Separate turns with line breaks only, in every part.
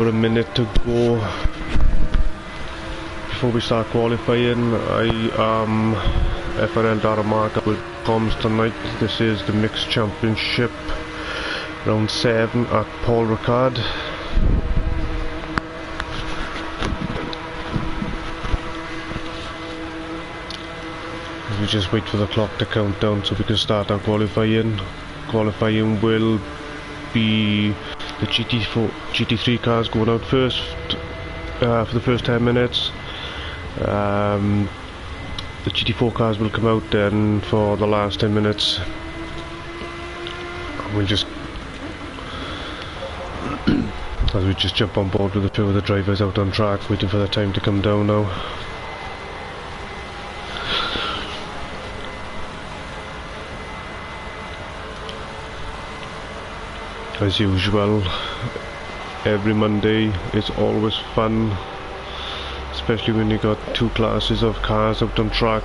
A minute to go before we start qualifying. I am FRL data marker with comms tonight. This is the mixed championship, round 7 at Paul Ricard. We just wait for the clock to count down so we can start our qualifying. Qualifying will be the GT3 cars going out first for the first 10 minutes. The GT4 cars will come out then for the last 10 minutes. We'll just as we just jump on board with a few of the drivers out on track, waiting for the time to come down now. As usual, every Monday is always fun, especially when you got two classes of cars out on track.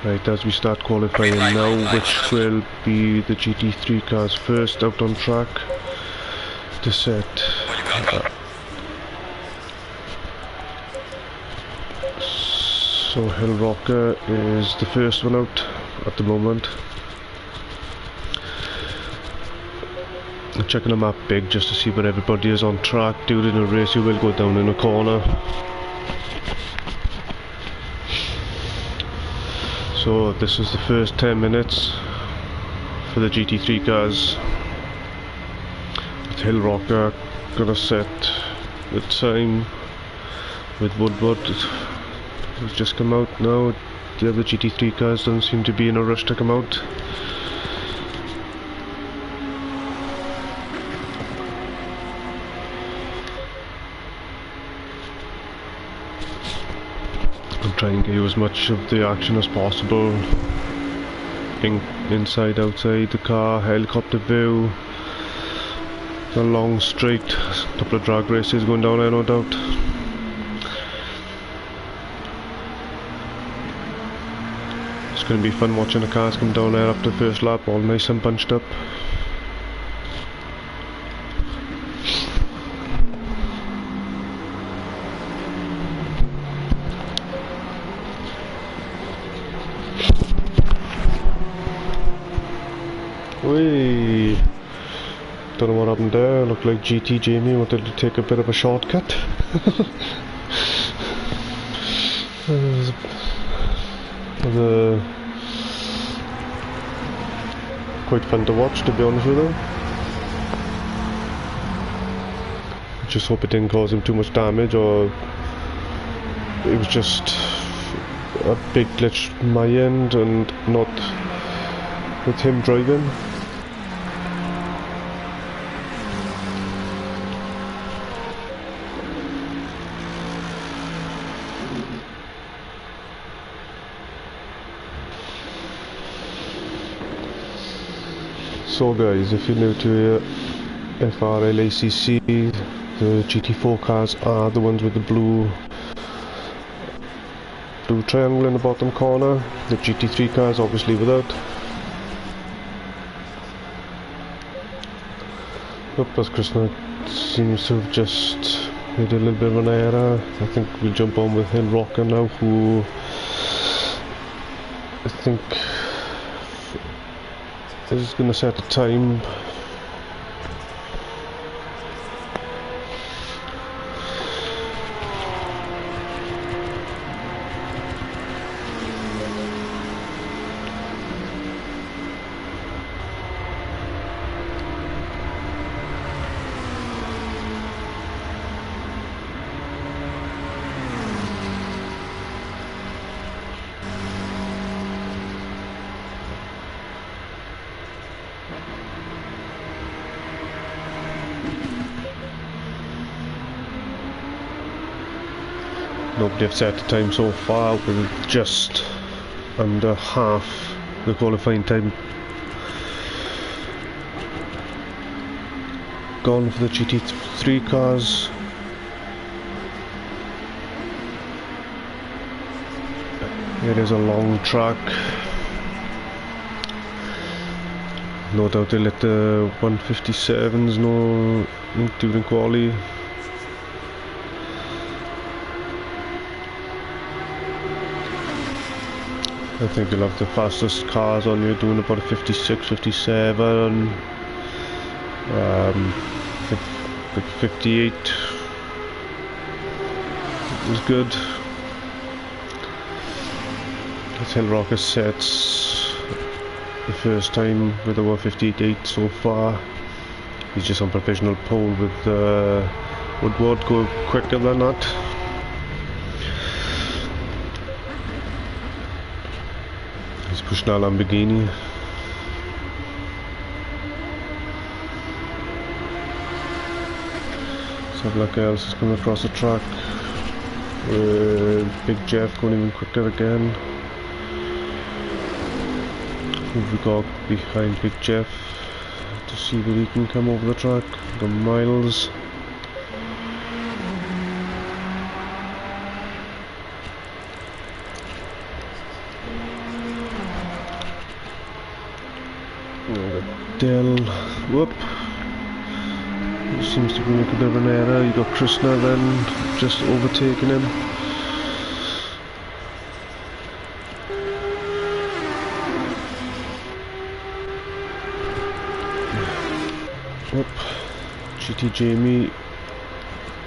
Right, as we start qualifying now, which will be the GT3 cars first out on track to set. So Hill Rocker is the first one out at the moment. I'm checking the map big just to see where everybody is on track. During a race you will go down in a corner. So this is the first 10 minutes for the GT3 cars. Hill Rocker gonna set the time with Woodward. It's just come out now. The other GT3 cars don't seem to be in a rush to come out. I'm trying to get you as much of the action as possible. Inside, outside the car, helicopter view. A long straight, couple of drag races going down there, no doubt. It's going to be fun watching the cars come down there after the first lap, all nice and bunched up. Whee! Don't know what happened there. Looked like GT Jamie wanted to take a bit of a shortcut. Quite fun to watch, to be honest with you. Just hope it didn't cause him too much damage, or it was just a big glitch on my end and not with him driving. So guys, if you're new to FRLACC, the GT4 cars are the ones with the blue triangle in the bottom corner. The GT3 cars obviously without. Oops, Krishna seems to have just made a little bit of an error. I think we'll jump on with Hill Rocker now, who I think is going to set a time. Nobody have set the time so far, with just under half the qualifying time gone for the GT3 cars. It is a long track. No doubt they let the 157s know during quali. I think you'll have the fastest cars on you doing about a 56, 57. I think 58 was good. Hill Rocker sets the first time with a 158.8 so far. He's just on provisional pole with Woodward go quicker than that. He's pushing a Lamborghini. Let's have a look else is coming across the track. Big Jeff going even quicker again. We got behind Big Jeff to see where he can come over the track. The Miles. Dell. Whoop. He seems to be making a bit of an error. You got Krishna then just overtaking him. Up. GT Jamie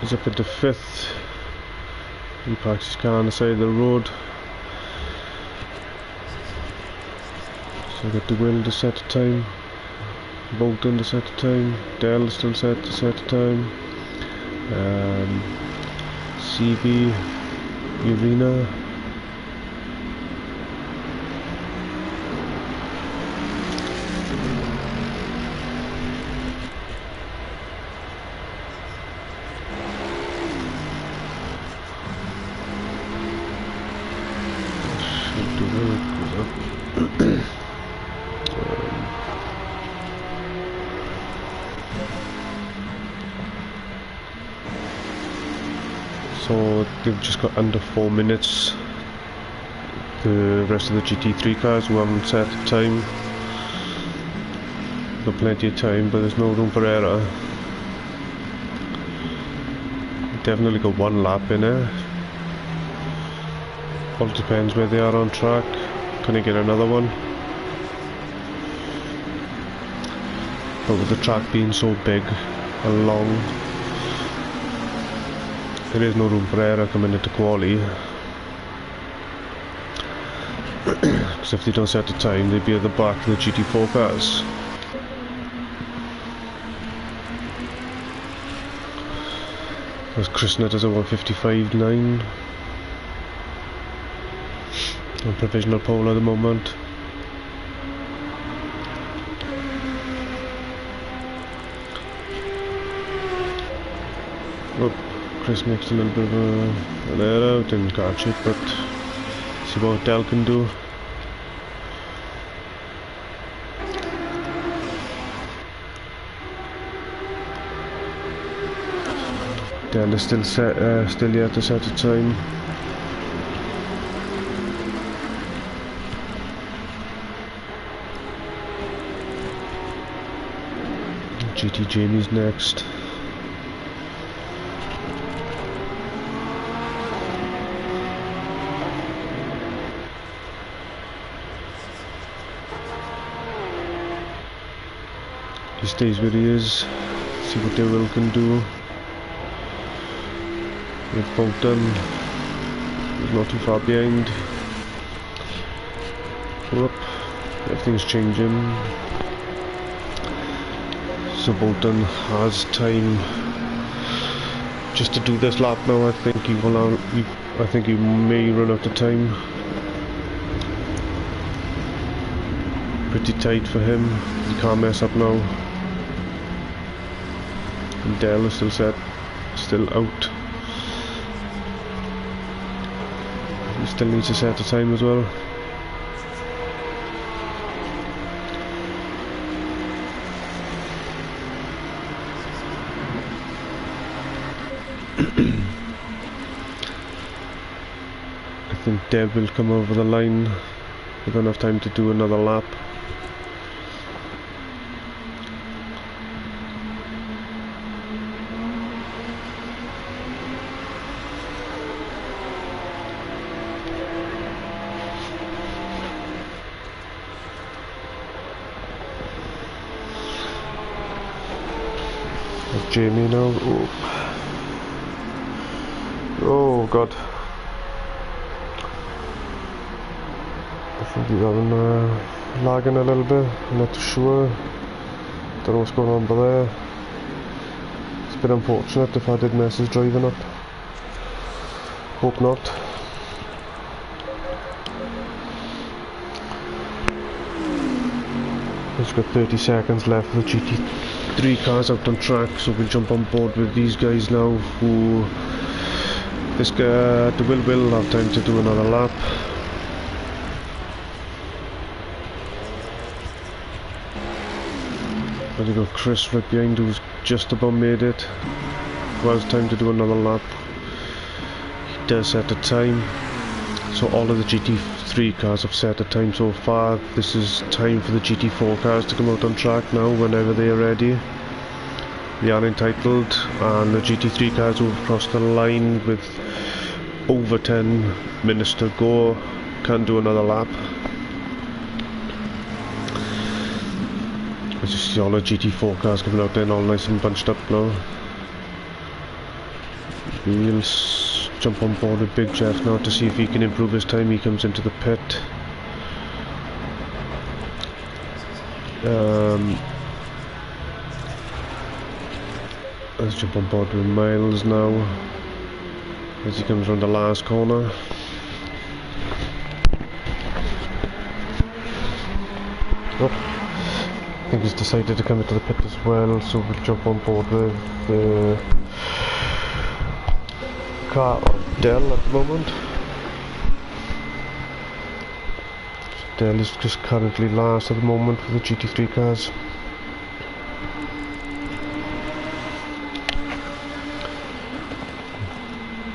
is up into 5th. He parks his car on the side of the road. So I got the Will to set the time. Bolton to set the time. Dell still set to set the time. CB, Urena. So they've just got under 4 minutes. The rest of the GT3 cars who haven't set the time. Got plenty of time, but there's no room for error. Definitely got one lap in it. All depends where they are on track. Can I get another one? But with the track being so big and long, there is no room for error coming into quali. Because if they don't set the time, they'd be at the back of the GT4 cars. As Krishna does a 155.9 on provisional pole at the moment. Oh, Chris makes a little bit of an error, didn't catch it, but see what Dell can do. Dell is still yet to set the time. GT Jamie's next. He stays where he is. See what their will can do. With Bolton, he's not too far behind. Whoop, everything's changing. So Bolton has time just to do this lap now. I think he will. I think he may run out of time. Pretty tight for him. He can't mess up now. And Dell is still out. He still needs to set the time as well. I think Deb will come over the line with enough time to do another lap. There's Jamie now. Oh god. I think he's having lagging a little bit. I'm not too sure. Don't know what's going on by there. It's a bit unfortunate if I did mess his driving up. Hope not. He's got 30 seconds left for the GT3 cars out on track, so we'll jump on board with these guys now, who this guy, the will have time to do another lap. But you got Chris right behind, who's just about made it. Well, it's time to do another lap. He does set a time. So all of the GT3 cars have set a time so far. This is time for the GT4 cars to come out on track now, whenever they are ready. They are entitled, and the GT3 cars who have crossed the line with over 10 minutes to go can do another lap. As you see all the GT4 cars coming out there all nice and bunched up now. We'll jump on board with Big Jeff now to see if he can improve his time. He comes into the pit. Let's jump on board with Miles now as he comes around the last corner. Oh, I think he's decided to come into the pit as well, so we'll jump on board with the car of Dell at the moment. Dell is just currently last at the moment for the GT3 cars.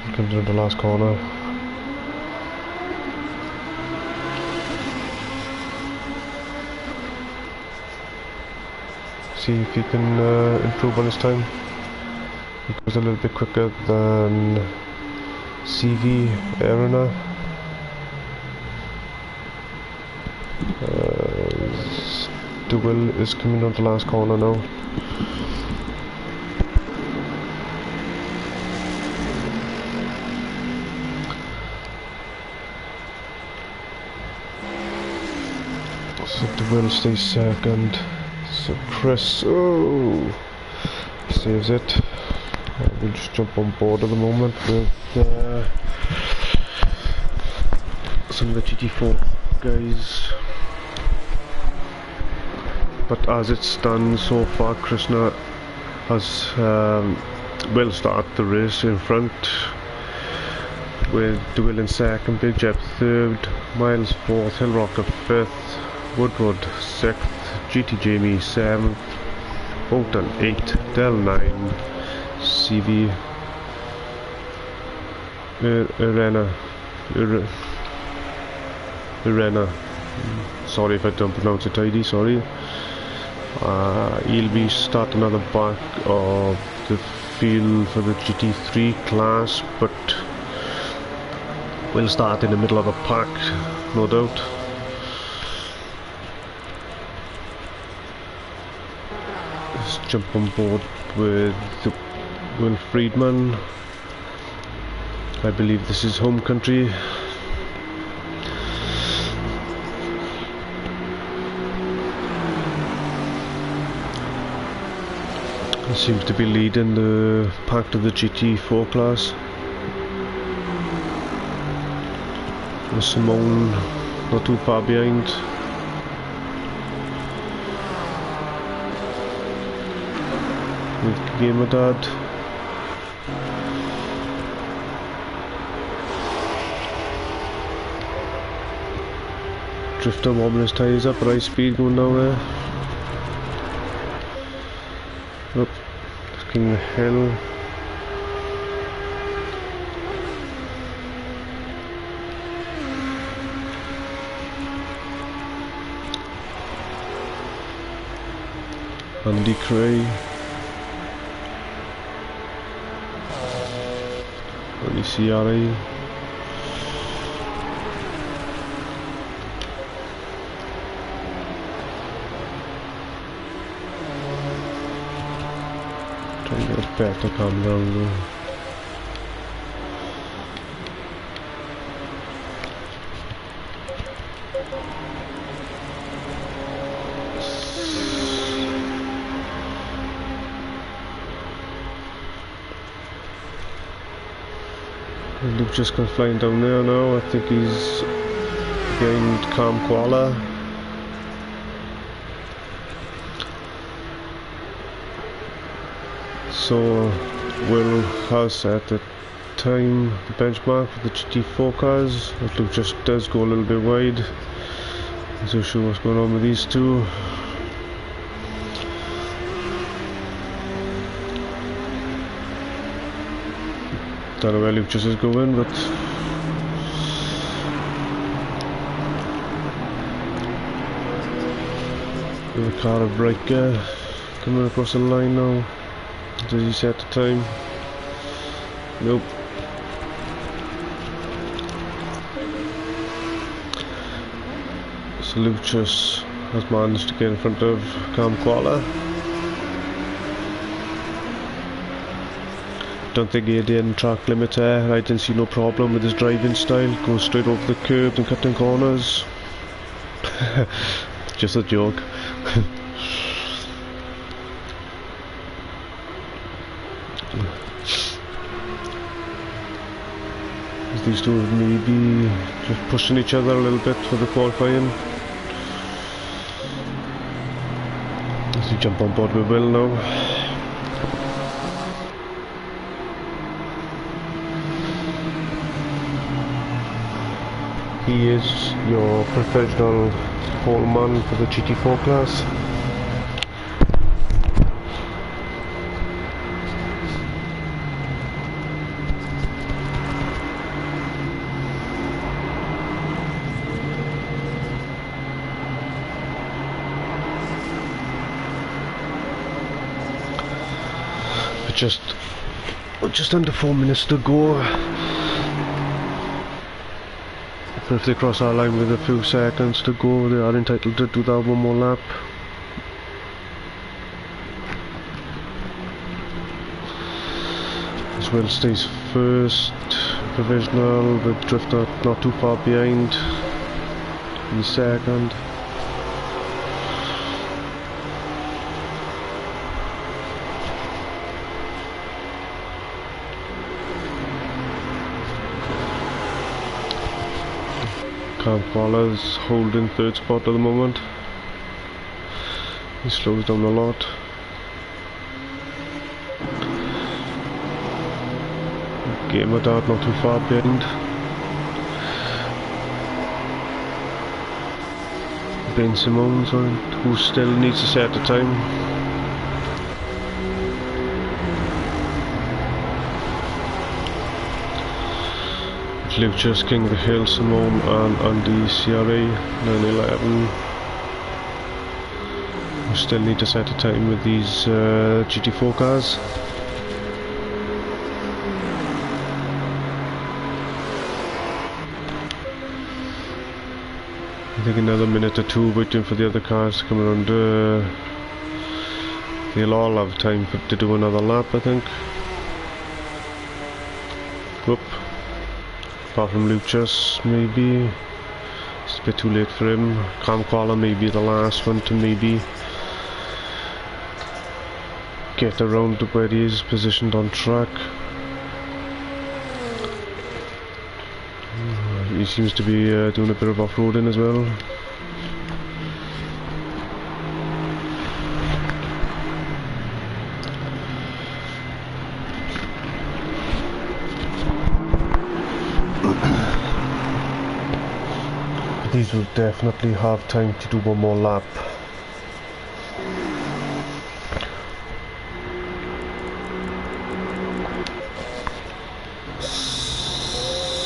He comes around the last corner. See if he can improve on his time. He goes a little bit quicker than CV Arena. Duel is coming on the last corner now. So Duel stays second. So Chris, oh, saves it. We'll just jump on board at the moment with some of the GT4 guys. But as it stands so far, Krishna has will start the race in front, with Duel in second, Big Jeb third, Miles fourth, Hill Rocker fifth, Woodward sixth, GT Jamie 7th, Bolton 8, Dell 9, CV Arena. Sorry if I don't pronounce it tidy, sorry. He'll be starting at the back of the field for the GT3 class, but will start in the middle of the pack, no doubt. Let's jump on board with Will Friedman. I believe this is home country. He seems to be leading the pack of the GT4 class. And Simone not too far behind. With Gamer Dad. Drifter warming his tyres up, high speed going down there. Up King Hill. Andy Cray. Only CRA. Trying to get a better camera angle. Luke just gone flying down there now. I think he's behind Calm Koala. So Will has set the time, the benchmark for the GT4 cars. But Luke just does go a little bit wide. He's not sure what's going on with these two. Don't know where Luke just is going, but Ricard of Ricard coming across the line now. Does he set the time? Nope. So Luke just has managed to get in front of Calm Koala. Don't think he had any track limiter. I didn't see no problem with his driving style. Goes straight over the curb and cutting corners. Just a joke. These two maybe just pushing each other a little bit for the qualifying. As we jump on board with Will now. He is your professional poleman for the GT4 class. Just under 4 minutes to go. If they cross our line with a few seconds to go, they are entitled to do that one more lap. As Will stays first, provisional, with Drifter not too far behind in second. Calm Koala's holding third spot at the moment. He slows down a lot. Gamer Dart not too far behind. Ben Simmons, who still needs to set the time. Lucas, King of the Hill, Simone and Andy CRA 911. We still need to set a time with these GT4 cars. I think another minute or two waiting for the other cars to come around. They'll all have time to do another lap, I think. Whoop. Apart from Lucas, maybe it's a bit too late for him. Calm Koala may be the last one to maybe get around to where he is positioned on track. He seems to be doing a bit of off-roading as well. These will definitely have time to do one more lap.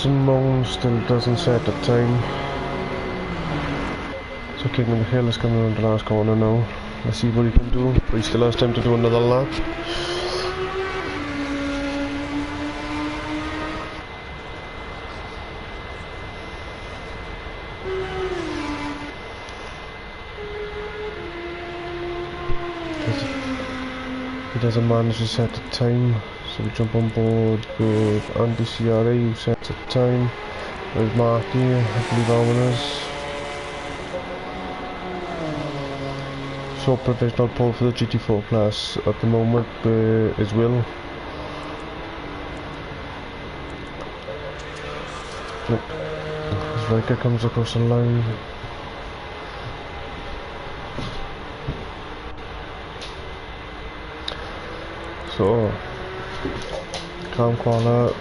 Simone still doesn't set the time. So King of the Hill is coming around the last corner now. Let's see what he can do, but he still has time to do another lap. He doesn't manage to set the time, so we jump on board with RD7 who sets the time. There's Marky, I believe our winners. So provisional pole for the GT4 class at the moment is Will. As Ricard comes across the line. So, Calm Koala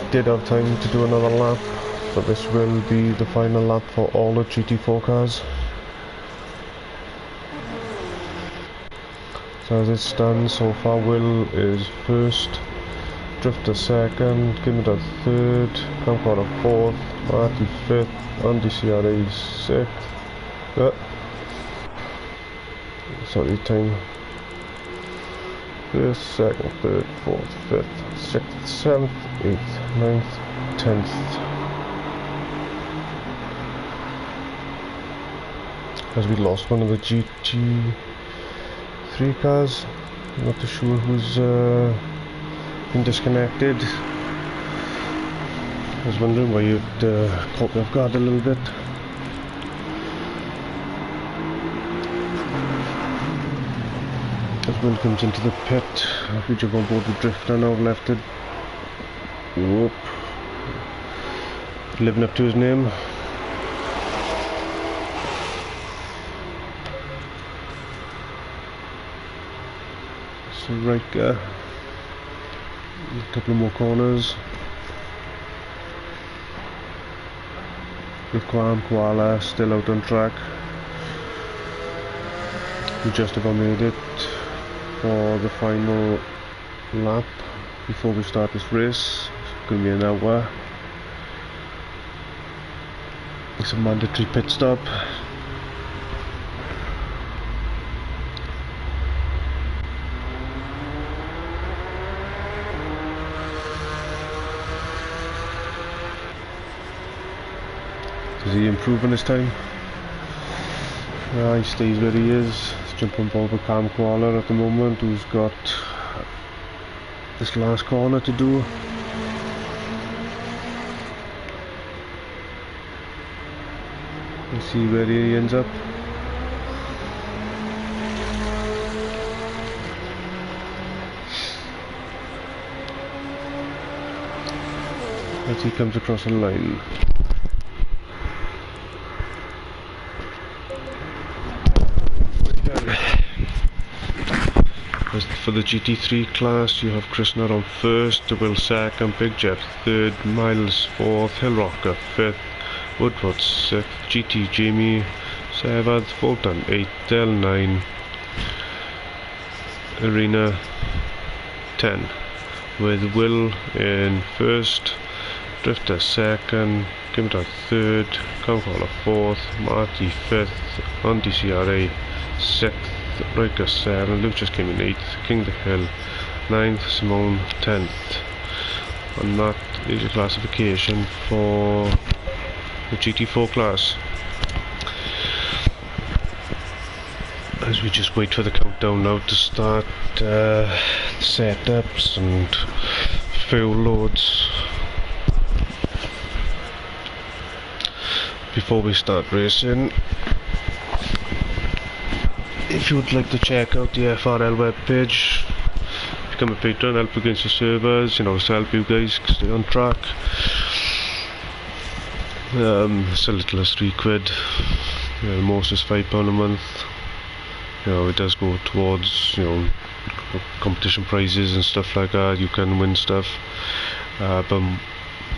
did have time to do another lap, but this will be the final lap for all the GT4 cars. So as it stands so far, Will is first, Drifter second, Kimita third, Calm Koala fourth, Marty fifth, RD7 sixth. Sorry, time. First, second, third, fourth, fifth, sixth, seventh, eighth, ninth, 10th. As we lost one of the GT3 cars, I'm not too sure who's been disconnected. I was wondering why you'd caught me off guard a little bit. As Will comes into the pit, we jump on board with Drifter now, left it. Whoop. Living up to his name. So Ricard. A couple of more corners. With Calm Koala still out on track. We just about made it for the final lap before we start this race. It's going to be an hour. It's a mandatory pit stop. Does he improve on his time? He stays where he is. Let's jump on board with Calm Koala at the moment, who's got this last corner to do. Let's see where he ends up. As he comes across the line. For the GT3 class, you have Krishna on first, Will second, Big Jeff third, Miles fourth, Hill Rocker fifth, Woodward sixth, GT Jamie seventh, Fulton eighth, Del 9, Arena 10, with Will in first, Drifter second, Kimita third, Calm Koala fourth, Marty fifth, RD7 sixth, Ricard 7, Luke just came in 8th, King the Hill 9th, Simone 10th. And that is your classification for the GT4 class. As we just wait for the countdown now to start setups and fuel loads before we start racing. If you would like to check out the FRL webpage, become a patron, help against the servers, you know, to help you guys stay on track. It's a little as £3, most is £5 a month. You know, it does go towards, you know, competition prizes and stuff like that. You can win stuff, but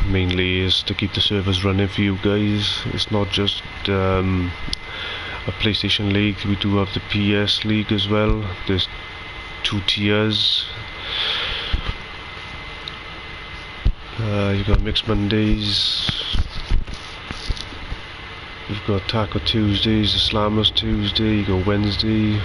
mainly is to keep the servers running for you guys. It's not just a PlayStation League, we do have the PS League as well. There's 2 tiers. You got Mixed Mondays, We've got Taco Tuesdays, the Slammers Tuesday, you got Wednesday,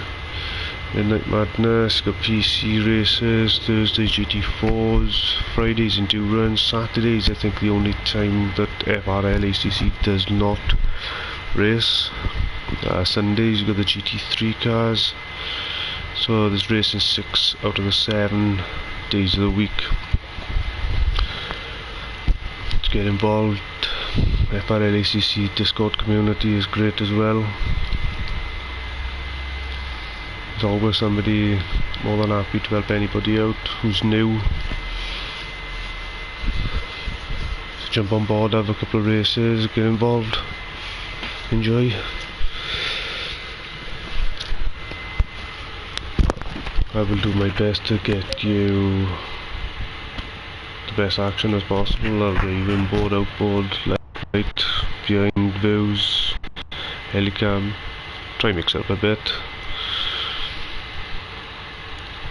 Midnight Madness, you got PC races, Thursdays GT4s, Fridays Endurance, Saturdays I think the only time that FRLACC does not race. Sundays you got the GT3 cars, so there's racing 6 out of the 7 days of the week. To get involved, FRLACC Discord community is great as well. There's always somebody more than happy to help anybody out who's new. So jump on board, have a couple of races, get involved, enjoy. I will do my best to get you the best action as possible. I'll be inboard, outboard, left, right, behind views, helicam, try and mix it up a bit.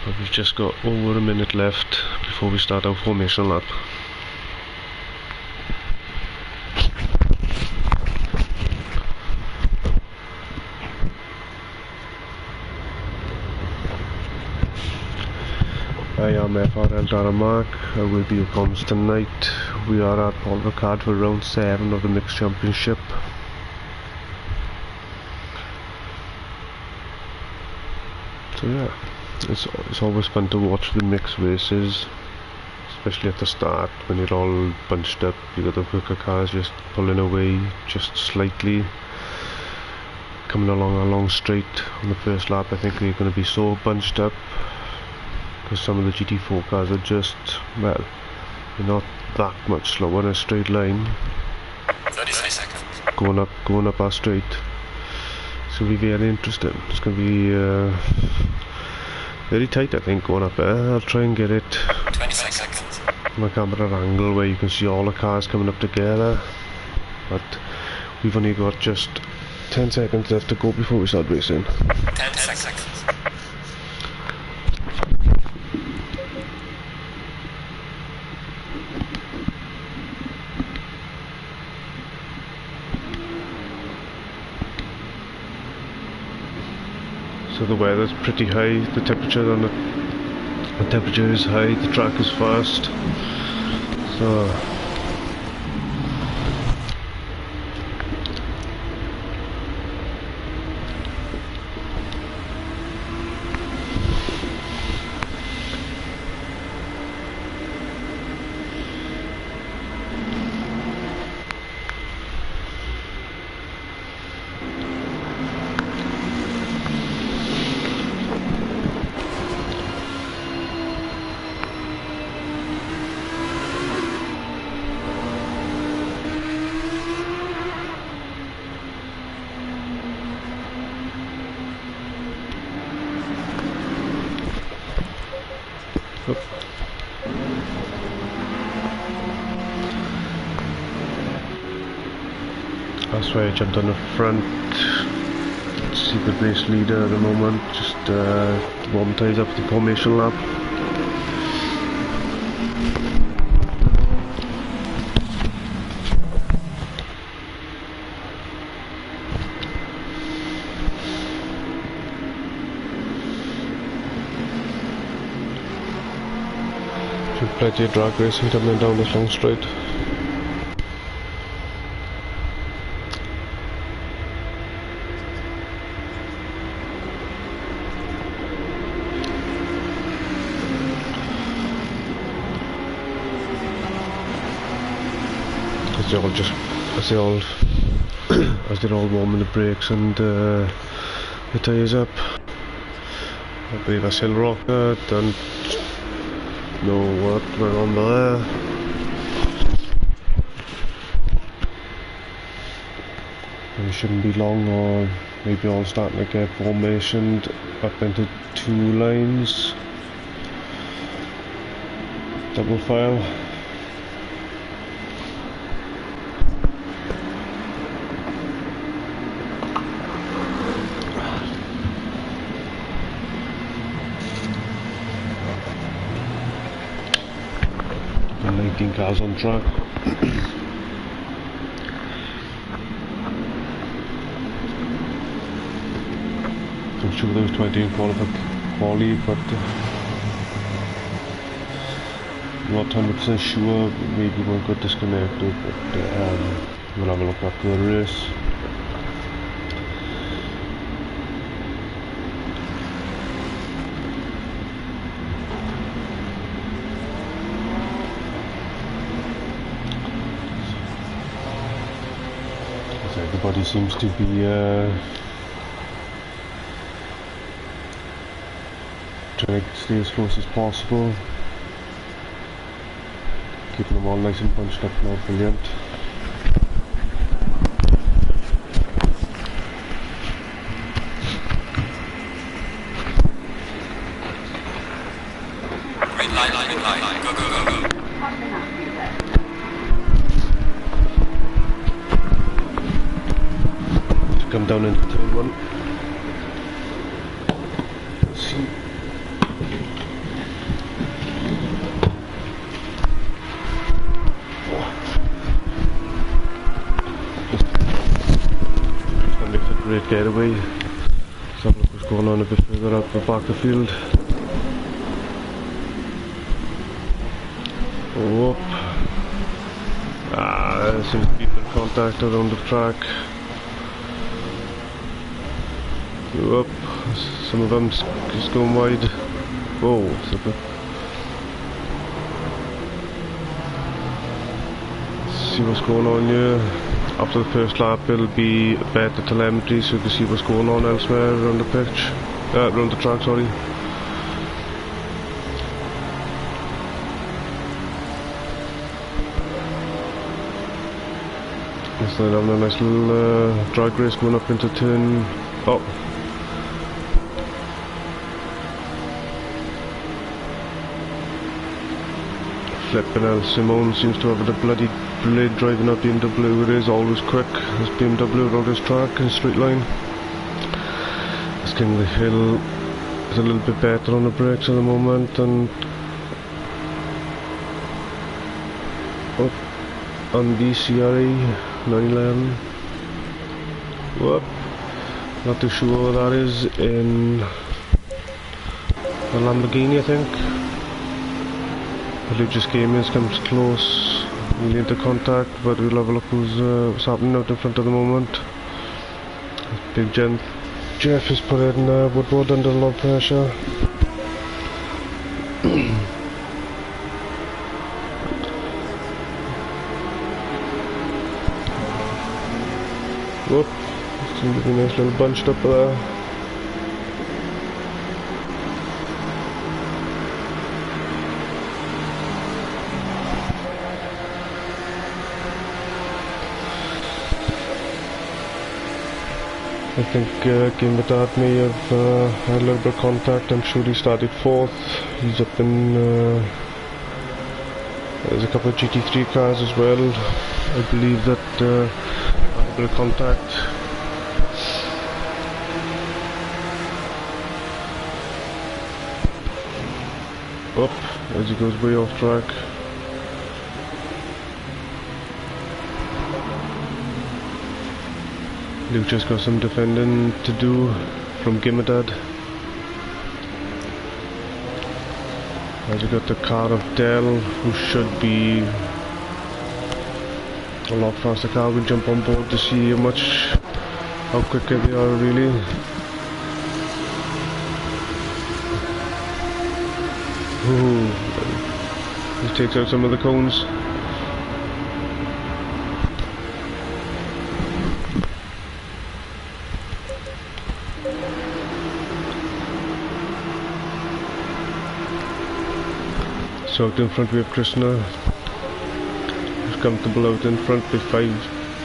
But we've just got over a minute left before we start our formation lap. I am FRL Darren Mark. I will be your comms tonight. We are at Ricard for round 7 of the mixed championship. So yeah, it's always fun to watch the mixed races, especially at the start when you're all bunched up. You got the quicker cars just pulling away just slightly, coming along a long straight on the first lap. I think they're going to be so bunched up because some of the GT4 cars are just, well, they're not that much slower in a straight line.
30 seconds.
Going up our straight. It's going to be very interesting. It's going to be very tight, I think, going up there. I'll try and get it
20 seconds.
from a camera angle where you can see all the cars coming up together. But we've only got just 10 seconds left to go before we start racing.
10 seconds.
So the weather's pretty high, the temperature is high, the track is fast. So that's why I jumped on the front. See the race leader at the moment, just warm ties up the formation lap. Plenty of drag racing coming down this long straight. As they're all warming the brakes and the tyres up. I believe that's hill rocker, don't know what went on there. It shouldn't be long, or maybe all starting to get formationed up into 2 lines. Double file. And 19 cars on track. I'm sure there was 20 in quali, but not 100% sure. Maybe one got disconnected, but we'll have a look after the race. So everybody seems to be trying to stay as close as possible. Keeping them all nice and bunched up now, brilliant.
Green light, green light. Go, go, go, go.
To come down into turn one. Let's see. Great getaway. Let's have a look what's going on a bit further up the back of the field. Oh, there seems to be some contact around the track. Up, some of them just going wide. Whoa, super. Let's see what's going on here. After the first lap it'll be better telemetry so you can see what's going on elsewhere around the pitch, around the track, sorry. Instead of having a nice little drag race going up into turn, flipping hell, Simone seems to have the bloody blade driving up BMW. It is always quick, this BMW around this track in straight line. This King of the Hill is a little bit better on the brakes at the moment, and on the CRE 911. Whoop. Not too sure what that is in a Lamborghini, I think. Religious Gaming comes close, really into contact, but we'll have a look what's happening out in front at the moment. Big Jeff is putting Woodward under a lot of pressure. Whoop, seems to be a nice little bunched up there. I think Gimbadad may have had a little bit of contact. I'm sure he started fourth. He's up in there's a couple of GT3 cars as well. I believe that had a bit of contact. Up as he goes way off track. Luke just got some defending to do from Gimadad. As we got the car of Dell, who should be a lot faster car. We'll jump on board to see how quick they are really. Ooh, he takes out some of the cones. So out in front we have Krishna, who's comfortable out in front by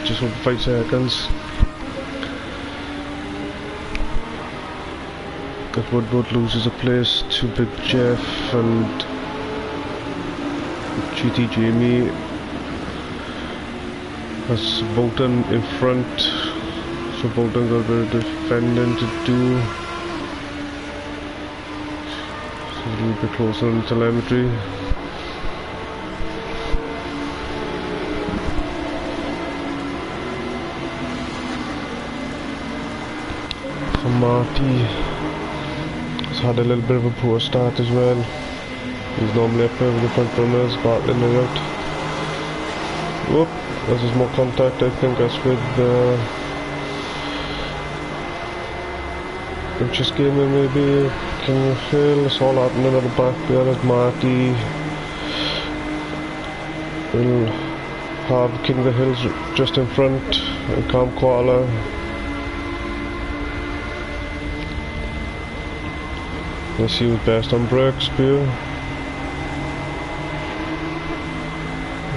just over 5 seconds. That Woodward loses a place to Big Jeff and GT Jamie. That's Bolton in front, so Bolton got a bit of defending to do. So a little bit closer on the telemetry. Marty has had a little bit of a poor start as well. He's normally up there with the front runners, battling it out. Whoop, there's more contact, I think that's with just gaming maybe. King of Hill, it's all happening at the back there as Marty will have King of the Hills just in front, and Calm Koala. Let's see who's best on brakes, Spear.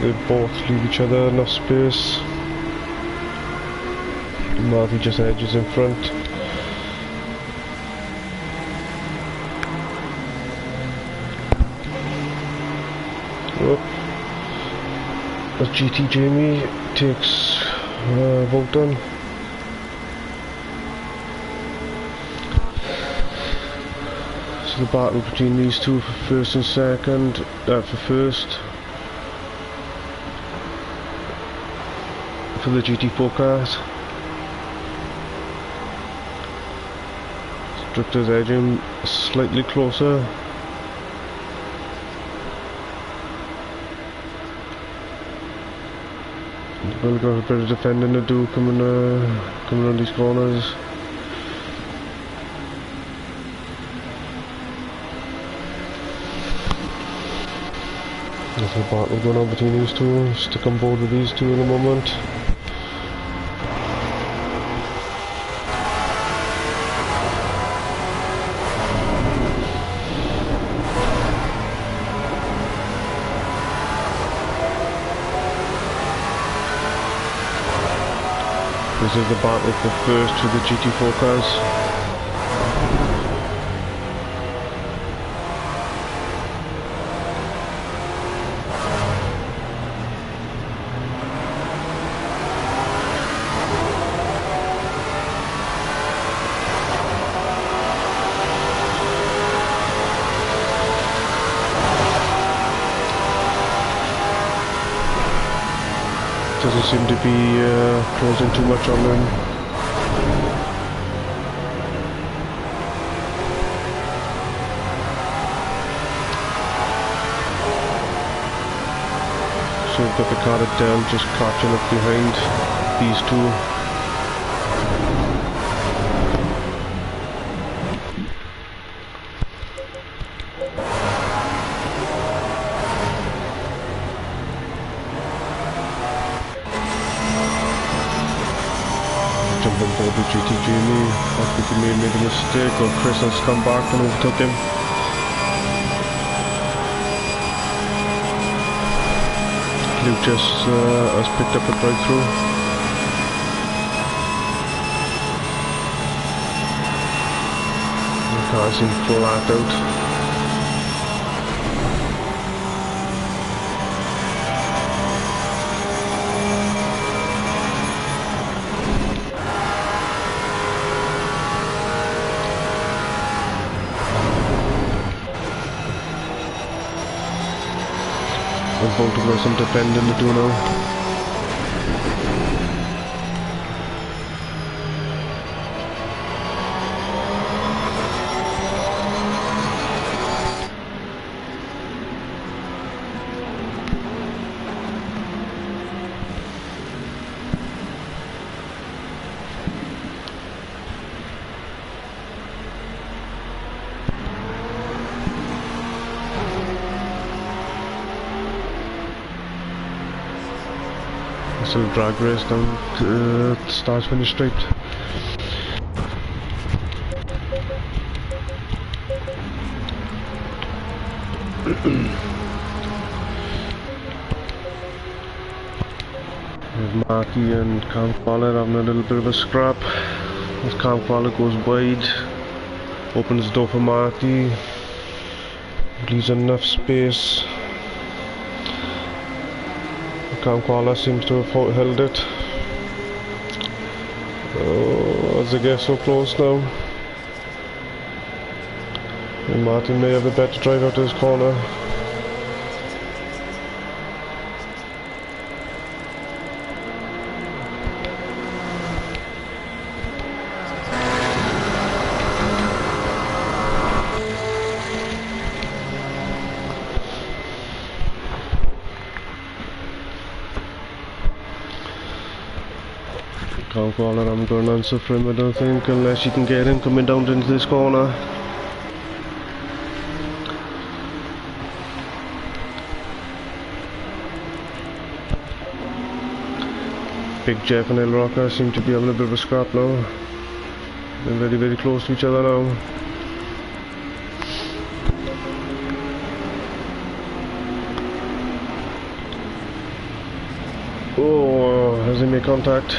They both leave each other enough space. Marty just edges in front. As GT Jamie takes Volton. So the battle between these two for first and second, for first. For the GT4 cars. Drifter's edging slightly closer. We've got a bit of defending to do coming on these corners. There's a battle going on between these two. Stick on board with these two in a moment. This is the battle for first for the GT4 cars. Doesn't seem to be closing too much on them. So we've got the car at Dell just catching up behind these two. Jump on board with GT Jamie. I think he may have made a mistake, or Chris has come back and overtook him. Luke just has picked up a drive-through. The car's in flat out. And both of us some defending to do now. Still drag race down to start finish straight. With Marty and Calm Koala having a little bit of a scrap. As Calm Koala goes wide, opens the door for Marty, leaves enough space. Calm Koala seems to have held it. Oh, as they get so close now. And Martin may have the better drive out of his corner. Can't call it, I'm going to answer for him I don't think, unless you can get him coming down into this corner. Big Jeff and El Rocker seem to be having a bit of a scrap now. They're very, very close to each other now. Oh, as they make contact.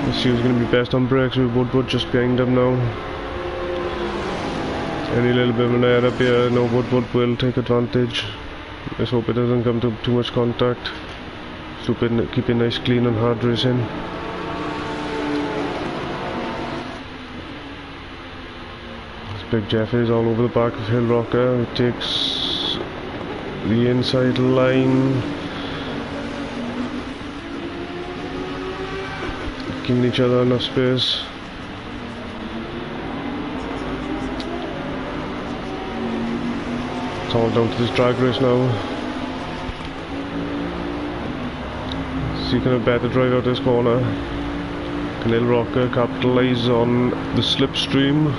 Let's see who's going to be best on brakes with Woodward just behind him now. Any little bit of an air up here, no, Woodward will take advantage. Let's hope it doesn't come to too much contact. Keep it nice, clean and hard racing. This Big Jeff is all over the back of Hill Rocker. It takes the inside line. Giving each other enough space. It's all down to this drag race now. So you can have better drive out this corner. Can Hill Rocker capitalise on the slipstream?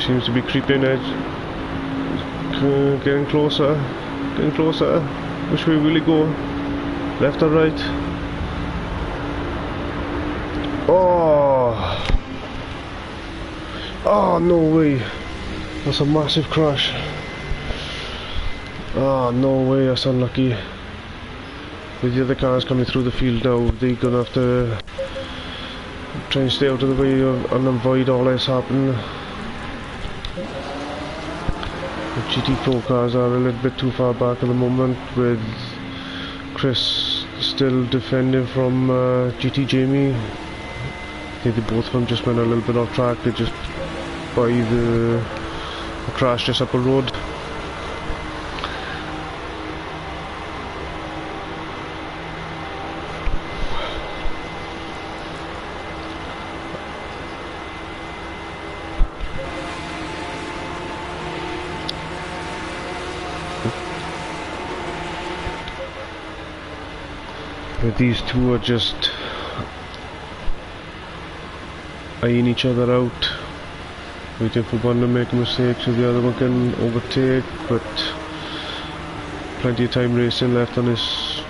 Seems to be creeping edge. Getting closer. Getting closer. Which way will he go? Left or right? Oh! Oh, no way! That's a massive crash. Oh, no way, that's unlucky. With the other cars coming through the field now, they're gonna have to try and stay out of the way and avoid all this happening. The GT4 cars are a little bit too far back at the moment, with Chris still defending from GT Jamie. I think they both of them just went a little bit off track. They just by the crash just up a road. But these two are just eyeing each other out, waiting for one to make a mistake so the other one can overtake, but plenty of time racing left on this.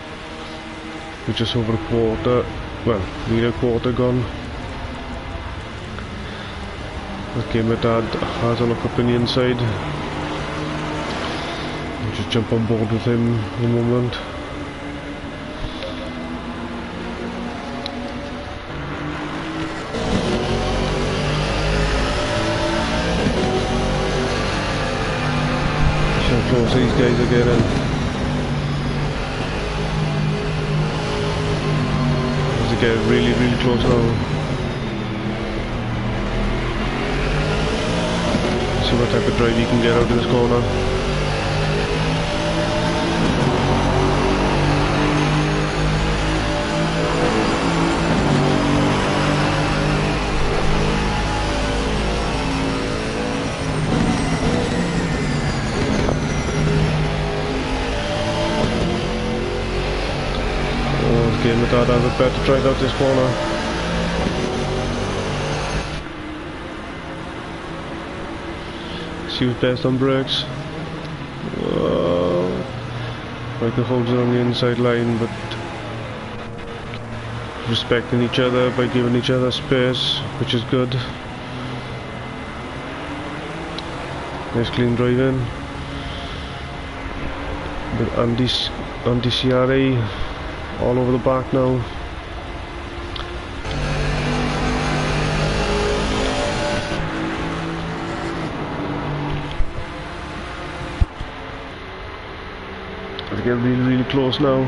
We're just over a quarter, well, nearly a quarter gone. Okay, my dad has a look up in the inside. I'll just jump on board with him in a moment. Close these guys are getting. As they get really, really close now. See what type of drive you can get out of this corner. Okay, my dad has a better drive out this corner. See who's best on brakes. Whoa. Michael holds it on the inside line, but respecting each other by giving each other space, which is good. Nice clean driving. But Andy Ciari all over the back now. They get really, really close now.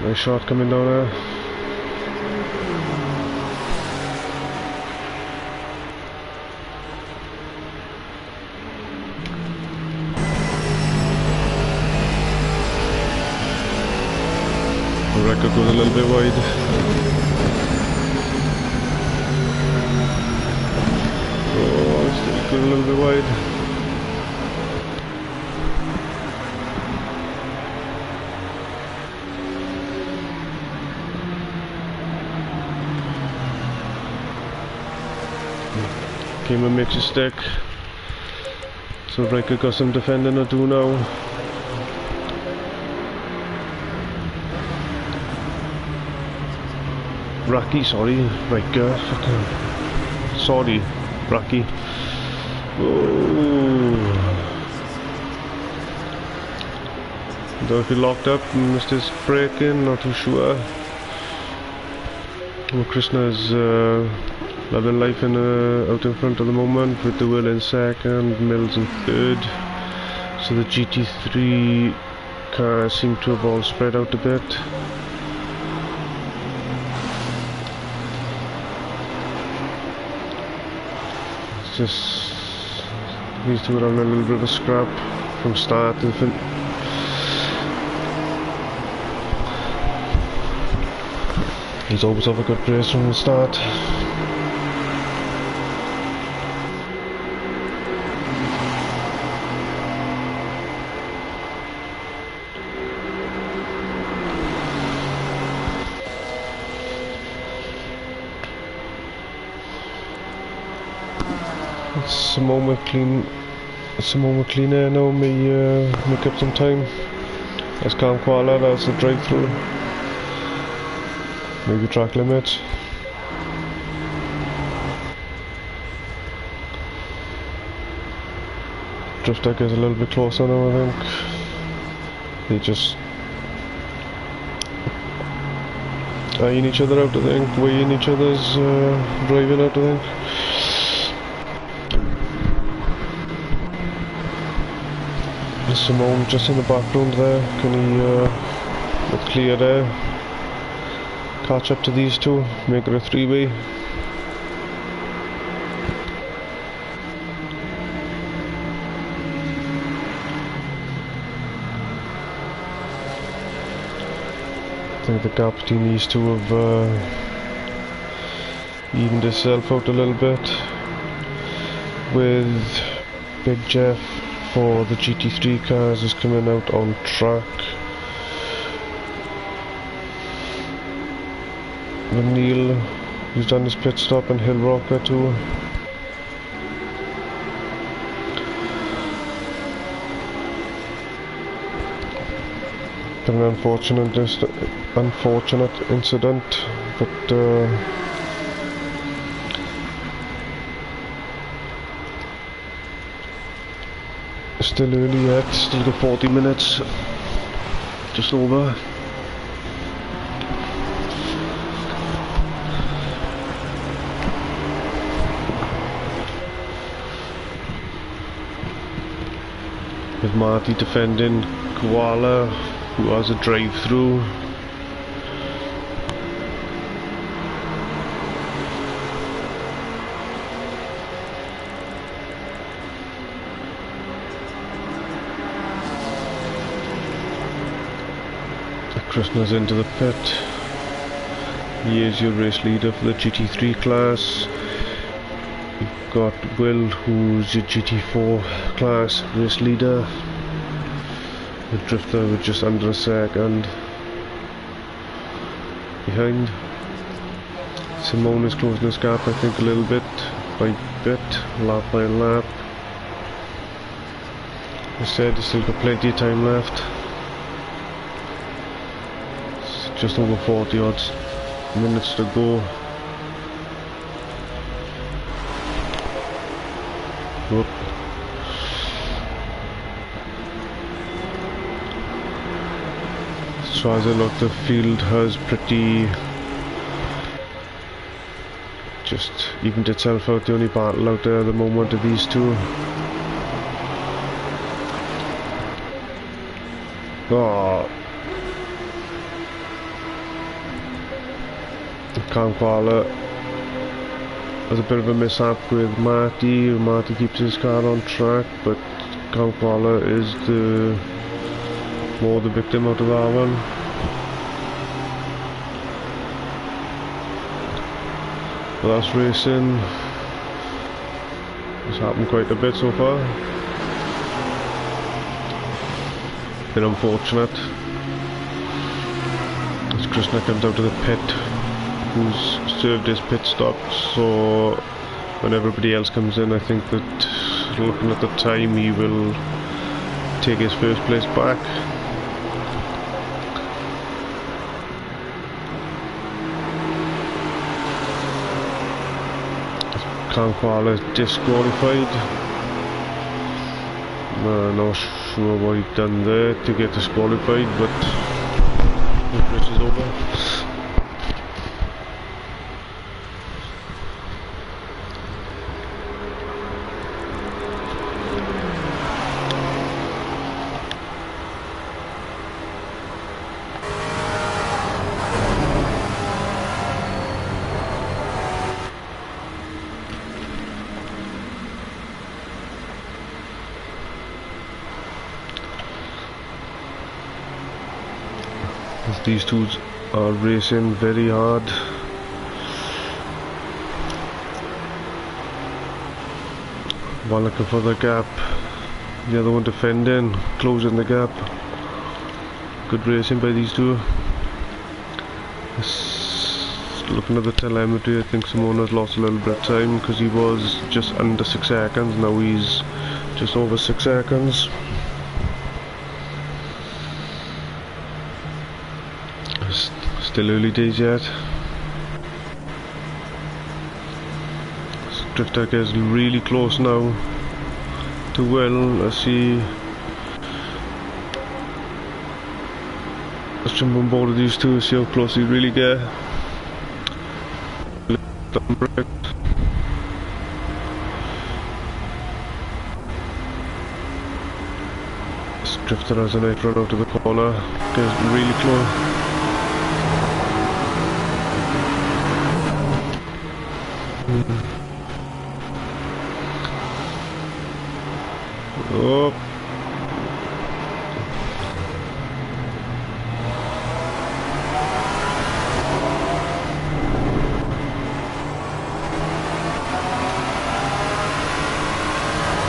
Nice shot coming down there. Ricard goes a little bit wide. Oh, still goes a little bit wide. Came and makes a stick. So Ricard got some defending to do now. Rocky, sorry, Ricard. Sorry, Rocky. Oh. Don't know if he locked up and missed his braking, not too sure. Well, Krishna's loving life out in front at the moment, with the Will in second, Mills in third. So the GT3 cars seem to have all spread out a bit. It's just these two are on a little bit of a scrap from start to finish. He's always have a good race from the start. Simone McLean air now may make up some time. As Cam Koala, that's the drive through. Maybe track limits. Drifter gets a little bit closer now, I think. They just eyeing each other out, I think, weighing each other's driving out, I think. Simone just in the background there. Can he, with clear there, catch up to these two, make it a three-way? I think the gap between these two have evened itself out a little bit, with Big Jeff for the GT3 cars is coming out on track. And Neil, who's done his pit stop in Hill Rocker too. An unfortunate incident, but still early yet, still got 40 minutes, just over. With Marty defending Koala, who has a drive-through. Krishna's into the pit. He is your race leader for the GT3 class. You've got Will, who's your GT4 class race leader. The drifter with just under a second behind. Simone is closing this gap, I think, a little bit by bit, lap by lap. As I said, he's still got plenty of time left. Just over 40 odd minutes to go. Whoop. As far as I look, the field has pretty just evened itself out. The only battle out there at the moment are these two. Oh. Koala has a bit of a mishap with Marty. Marty keeps his car on track, but Koala is more the victim out of that one. Well, that's racing. It's happened quite a bit so far. Bit unfortunate. As Krishna comes out of the pit, who's served his pit stop, so when everybody else comes in, I think that looking at the time, he will take his first place back. Kankwala is disqualified. Not sure what he's done there to get disqualified, but the race is over. These two are racing very hard. One looking for the gap, the other one defending, closing the gap. Good racing by these two. Looking at the telemetry, I think Simone has lost a little bit of time because he was just under 6 seconds, now he's just over 6 seconds. Still early days yet. Drifter gets really close now to Will. Let's see. Let's jump on board with these two, see how close they really get. This Drifter has a nice run out of the corner. Gets really close. Oh.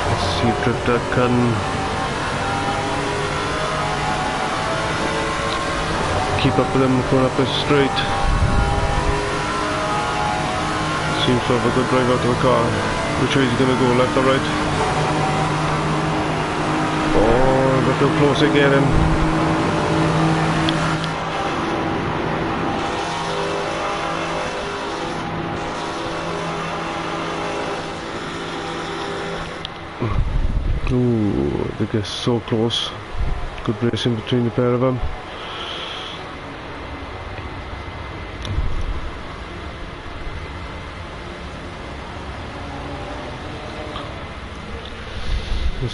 Let's see if Drifter can keep up with him going up the straight. Seems to have a good drive out of the car. Which way is he going to go, left or right? Oh, look how close they get him. Ooh, they get so close. Good racing between the pair of them.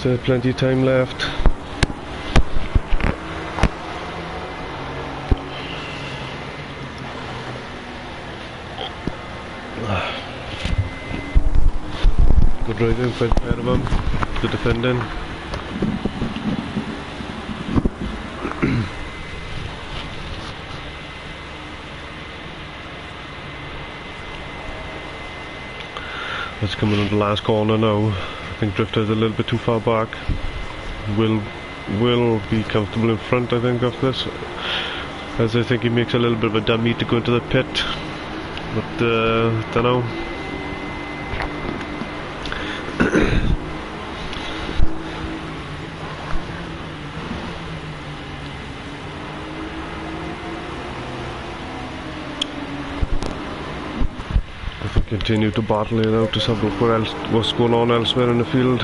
There's plenty of time left. Good driving by the pair of them. Good defending. Let's come in on the last corner now. I think Drifter's a little bit too far back. Will be comfortable in front, I think, of this, as I think he makes a little bit of a dummy to go into the pit, but don't know. Continue to battle it out to have a look what's going on elsewhere in the field.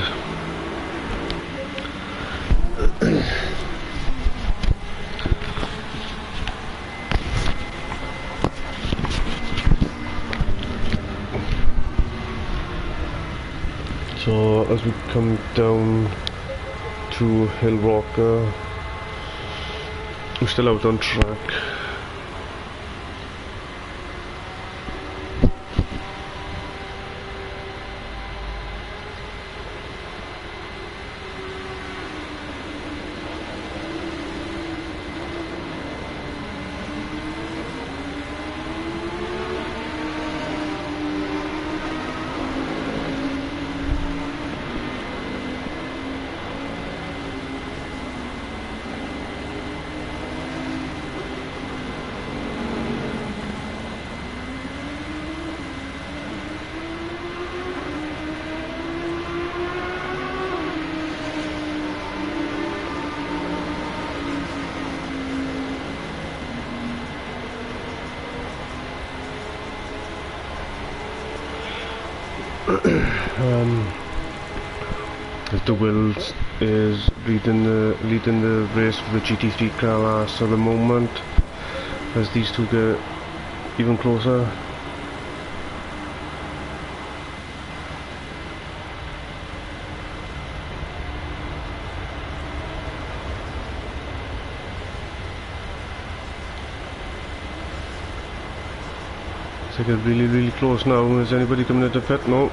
So as we come down to Hill Rocker, we're still out on track. The Wills is leading the race for the GT3 car last at the moment, as these two get even closer. They get really close now. Is anybody coming into pit? No.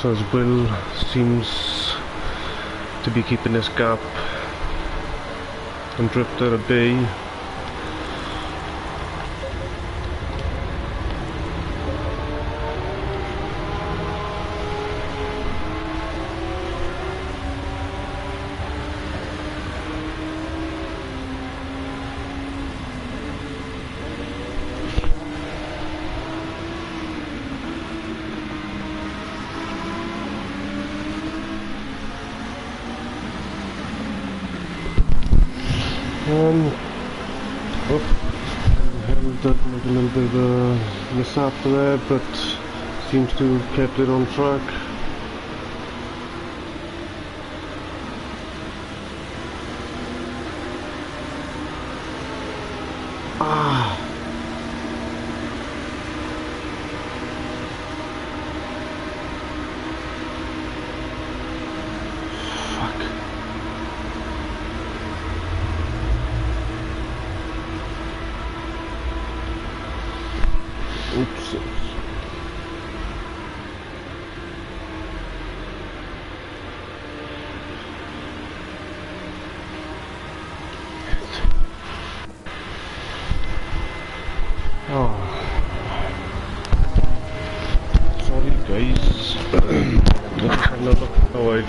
So as Will seems to be keeping this gap and Drifter at bay. Did make a little bit of a mishap there, but seems to have kept it on track. Oops. Oh. Sorry guys. Let's have another look.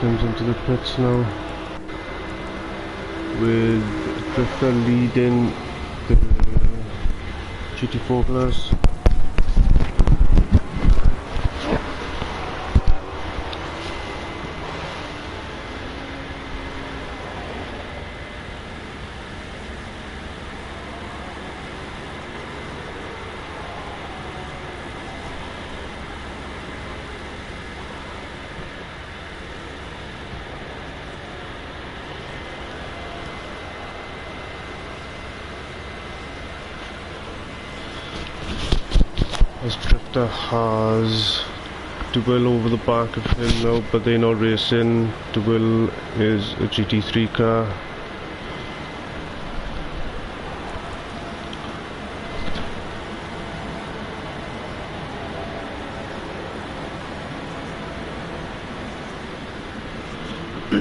Comes into the pits now with Drifter leading the GT4 class. As Drifter has Duel over the back of him now, but they're not racing. Duel is a GT3 car.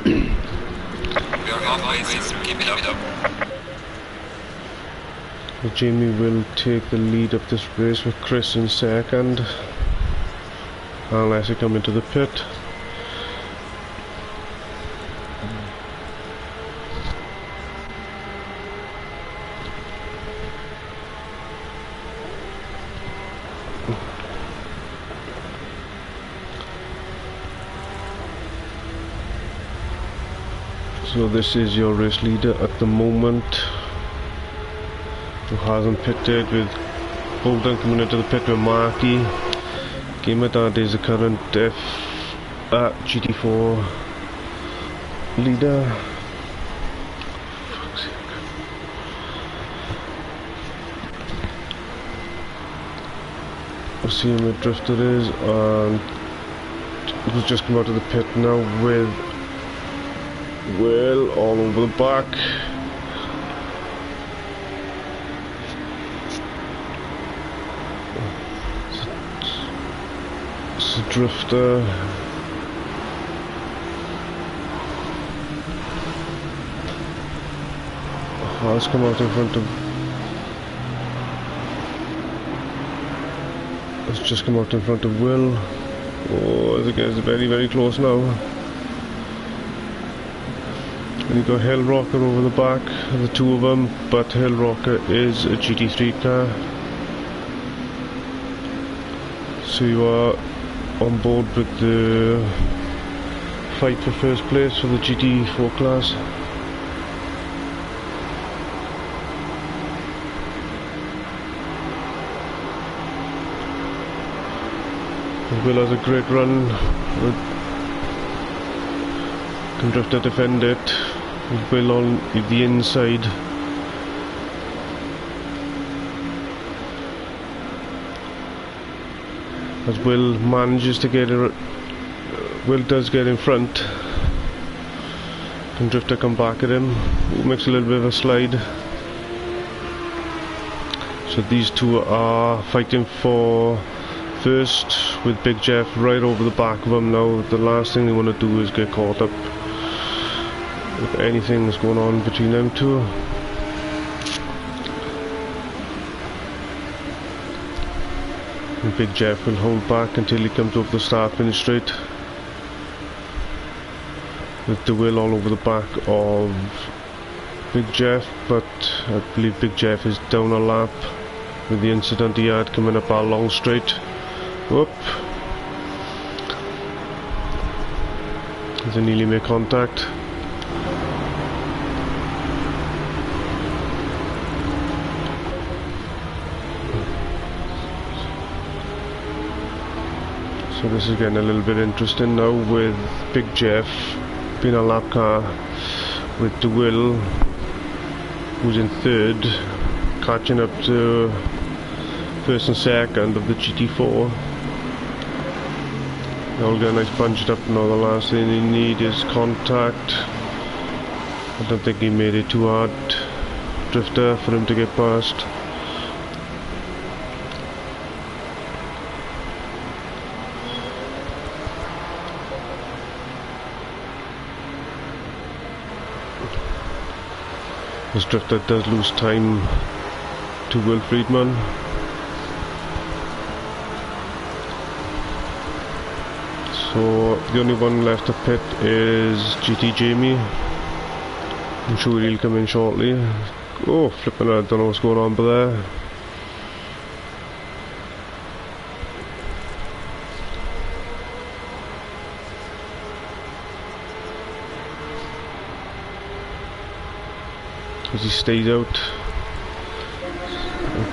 We are halfway through. Keep it up.
Jamie will take the lead of this race with Chris in second, unless he come into the pit. So this is your race leader at the moment, who hasn't pitted, with Bolden coming into the pit with Marky. Gamer Dad is the current GT4 leader. We'll see where Drifter is, and he's just come out of the pit now with Will all over the back. It's a Drifter. Has come out in front of. It's just come out in front of Will. Oh, I think it's very, very close now. And you've got Hill Rocker over the back, the two of them, but Hill Rocker is a GT3 car. So you are on board with the fight for first place for the GT4 class. Will has a great run. Can Drifter defend it? Will on the inside. As Will manages to get it, Will does get in front. Can Drifter come back at him? He makes a little bit of a slide. So these two are fighting for first, with Big Jeff right over the back of him now. The last thing they want to do is get caught up if anything is going on between them two. And Big Jeff will hold back until he comes up the start finish straight, with the Will all over the back of Big Jeff, but I believe Big Jeff is down a lap with the incident he had coming up our long straight. Whoop. They nearly make contact. So this is getting a little bit interesting now, with Big Jeff being a lap car, with the Will, who's in third, catching up to first and second of the GT4. They'll get a nice bunched up now. The last thing they need is contact. I don't think he made it too hard, Drifter, for him to get past. This Drifter does lose time to Will Friedman. So the only one left to pit is GT Jamie. I'm sure he'll come in shortly. Oh, flipping! I don't know what's going on there. As he stays out.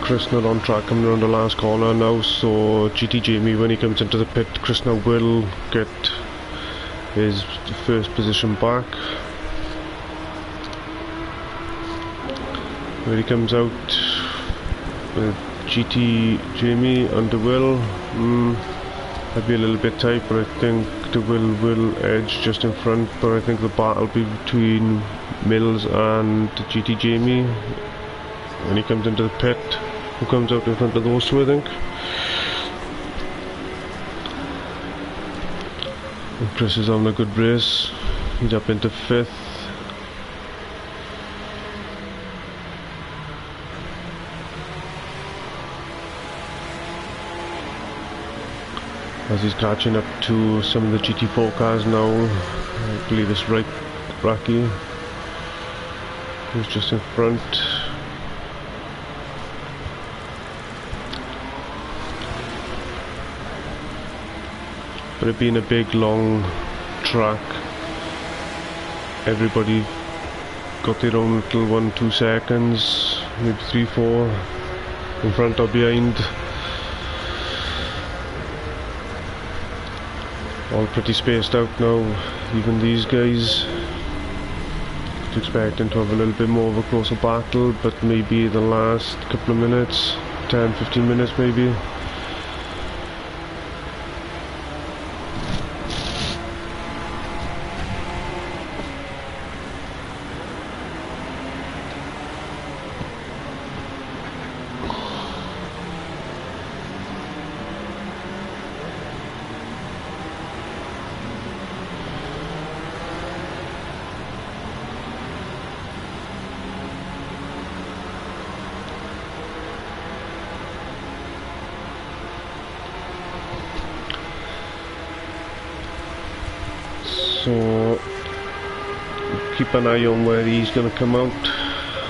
Chris not on track coming around the last corner now, so GT Jamie, when he comes into the pit, Chris now will get his first position back. When he comes out with GT Jamie and the Will, I'd be a little bit tight, but I think the will edge just in front, but I think the battle will be between Mills and GT Jamie when he comes into the pit. Who comes out in front of those two, I think. And Chris is having a good race. He's up into 5th. As he's catching up to some of the GT4 cars now. I believe it's Rocky who's just in front. But it being a big long track, everybody got their own little 1-2 seconds, maybe 3-4 in front or behind. All pretty spaced out now, even these guys. Expecting to have a little bit more of a closer battle, but maybe the last couple of minutes, 10-15 minutes maybe. So keep an eye on where he's going to come out.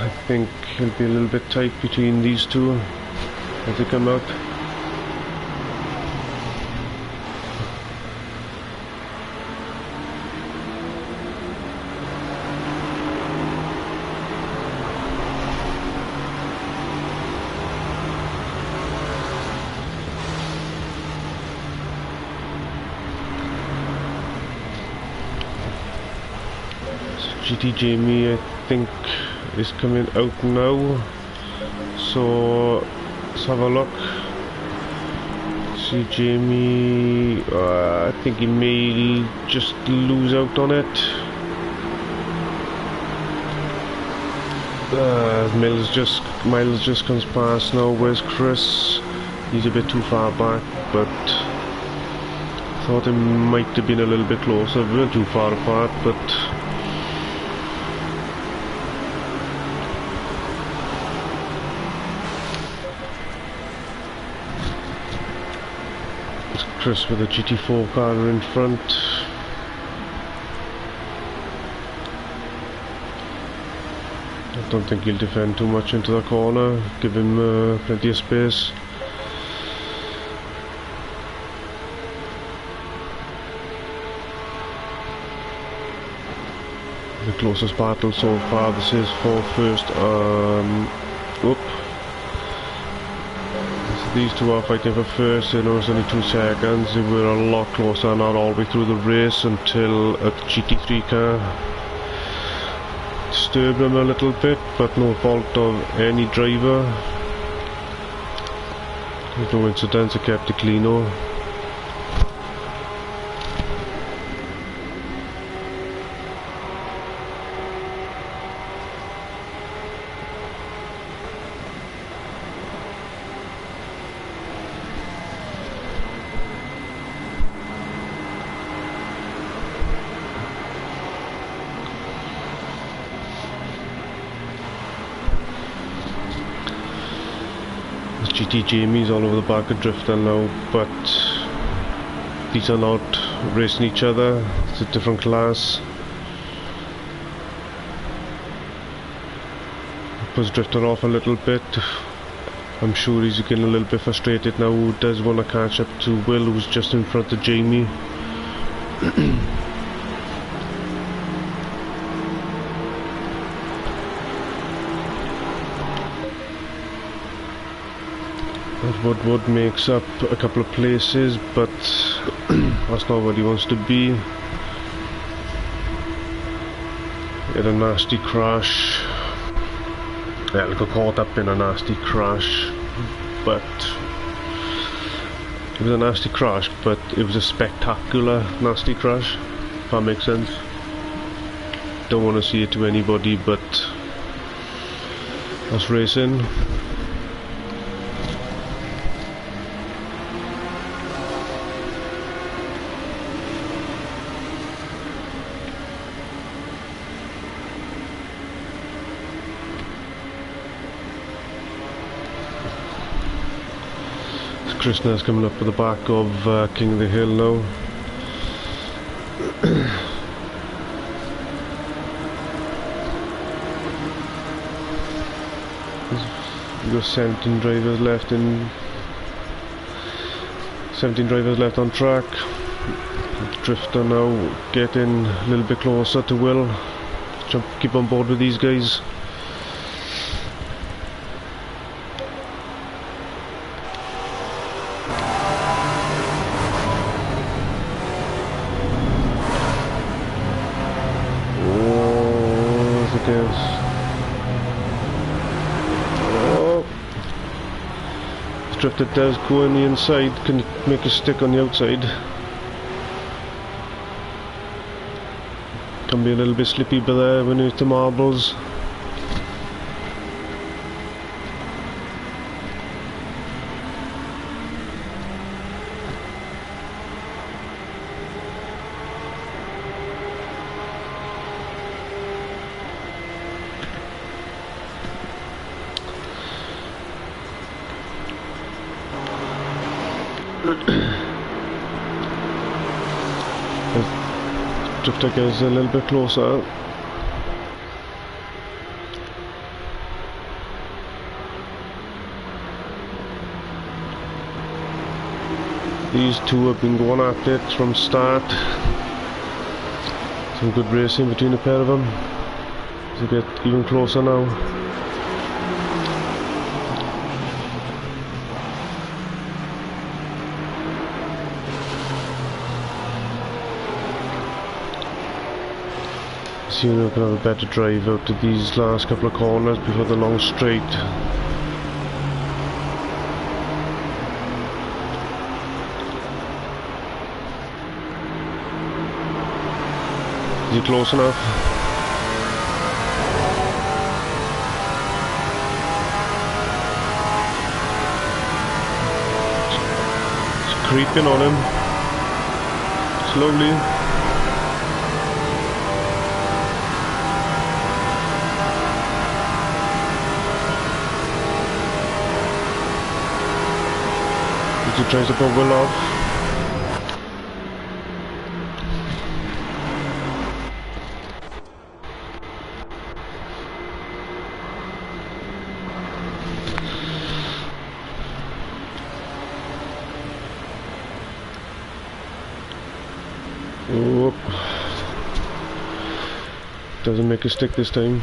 I think he'll be a little bit tight between these two as they come out. GT Jamie, I think, is coming out now, so let's have a look. See Jamie, I think he may just lose out on it. Miles just comes past now. Where's Chris? He's a bit too far back, but thought it might have been a little bit closer. We weren't too far apart, but Chris with a GT4 car in front. I don't think he'll defend too much into the corner, give him plenty of space. The closest battle so far, this is for first. These two are fighting for first. I know it's only 2 seconds. They were a lot closer, not all the way through the race, until a GT3 car disturbed them a little bit, but no fault of any driver. There's no incidents, they kept it clean though. GT Jamie's all over the back of Drifter now, but these are not racing each other. It's a different class. Puts Drifter off a little bit. I'm sure he's getting a little bit frustrated now. Who does want to catch up to Will, who's just in front of Jamie. Woodward makes up a couple of places, but that's not what he wants to be. He had a nasty crash. Yeah, he got caught up in a nasty crash, but it was a nasty crash, but it was a spectacular nasty crash, if that makes sense. Don't want to see it to anybody, but that's racing. Krishna's coming up at the back of King of the Hill now. We've got 17 drivers left on track. Drifter now getting a little bit closer to Will. Keep on board with these guys. Oh, there's the chaos. Drifter does go on the inside, can make a stick on the outside. Can be a little bit slippy by there when you hit the marbles. Drifter gets a little bit closer. These two have been going at it from start. Some good racing between the pair of them. They get even closer now. See if they can have a better drive out to these last couple of corners before the long straight. Is he close enough? It's creeping on him. Slowly. He tries to pull Will off. Oh. Doesn't make a stick this time.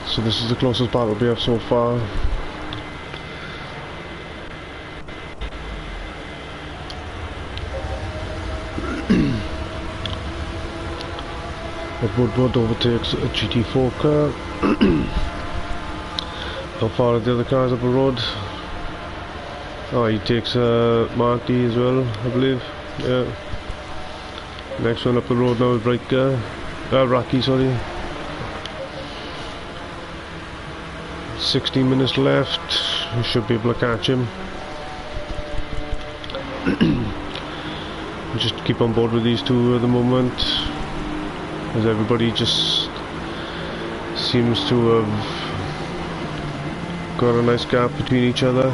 So this is the closest battle we have so far. Woodward overtakes a GT4 car. How far are the other cars up the road? Oh, he takes a Marty as well, I believe. Yeah. Next one up the road now is Ricard. Rocky, sorry. 16 minutes left. We should be able to catch him. Just keep on board with these two at the moment, as everybody just seems to have got a nice gap between each other.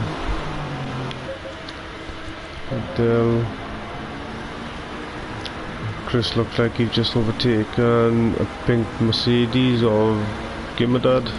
And, Chris looked like he just overtaken a pink Mercedes or Gimadad.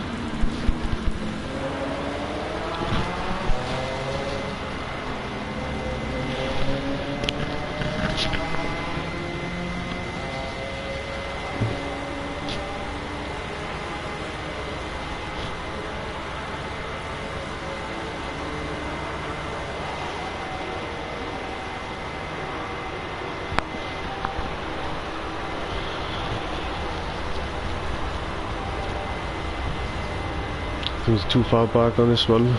He's too far back on this one.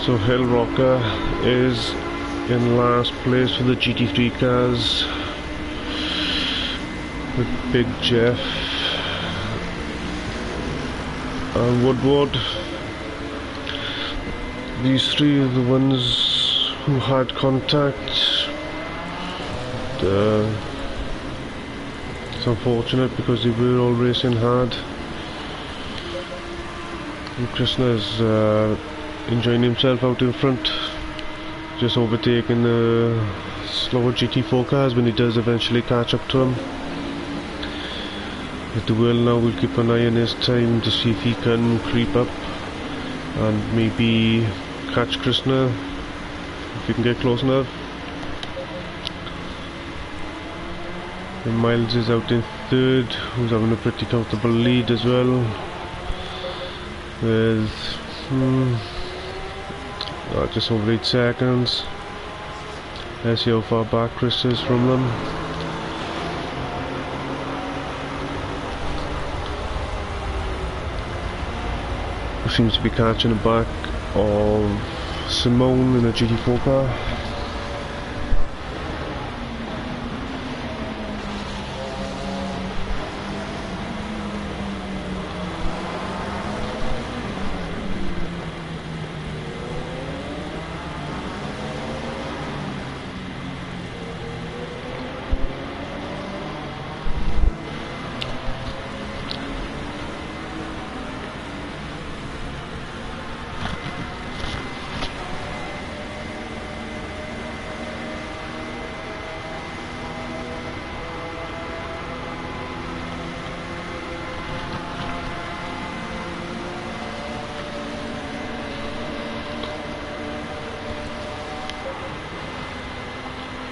So Hill Rocker is in last place for the GT3 cars with Big Jeff and Woodward. These three are the ones who had contact. It's unfortunate because they were all racing hard. And Krishna's enjoying himself out in front, just overtaking the slower GT4 cars when he does eventually catch up to him. But the world now will keep an eye on his time to see if he can creep up and maybe catch Krishna if he can get close enough. And Miles is out in third, who's having a pretty comfortable lead as well. With just over 8 seconds. Let's see how far back Chris is from them. Who seems to be catching the back of Simone in a GT4 car.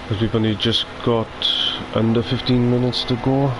Because we've only just got under 15 minutes to go.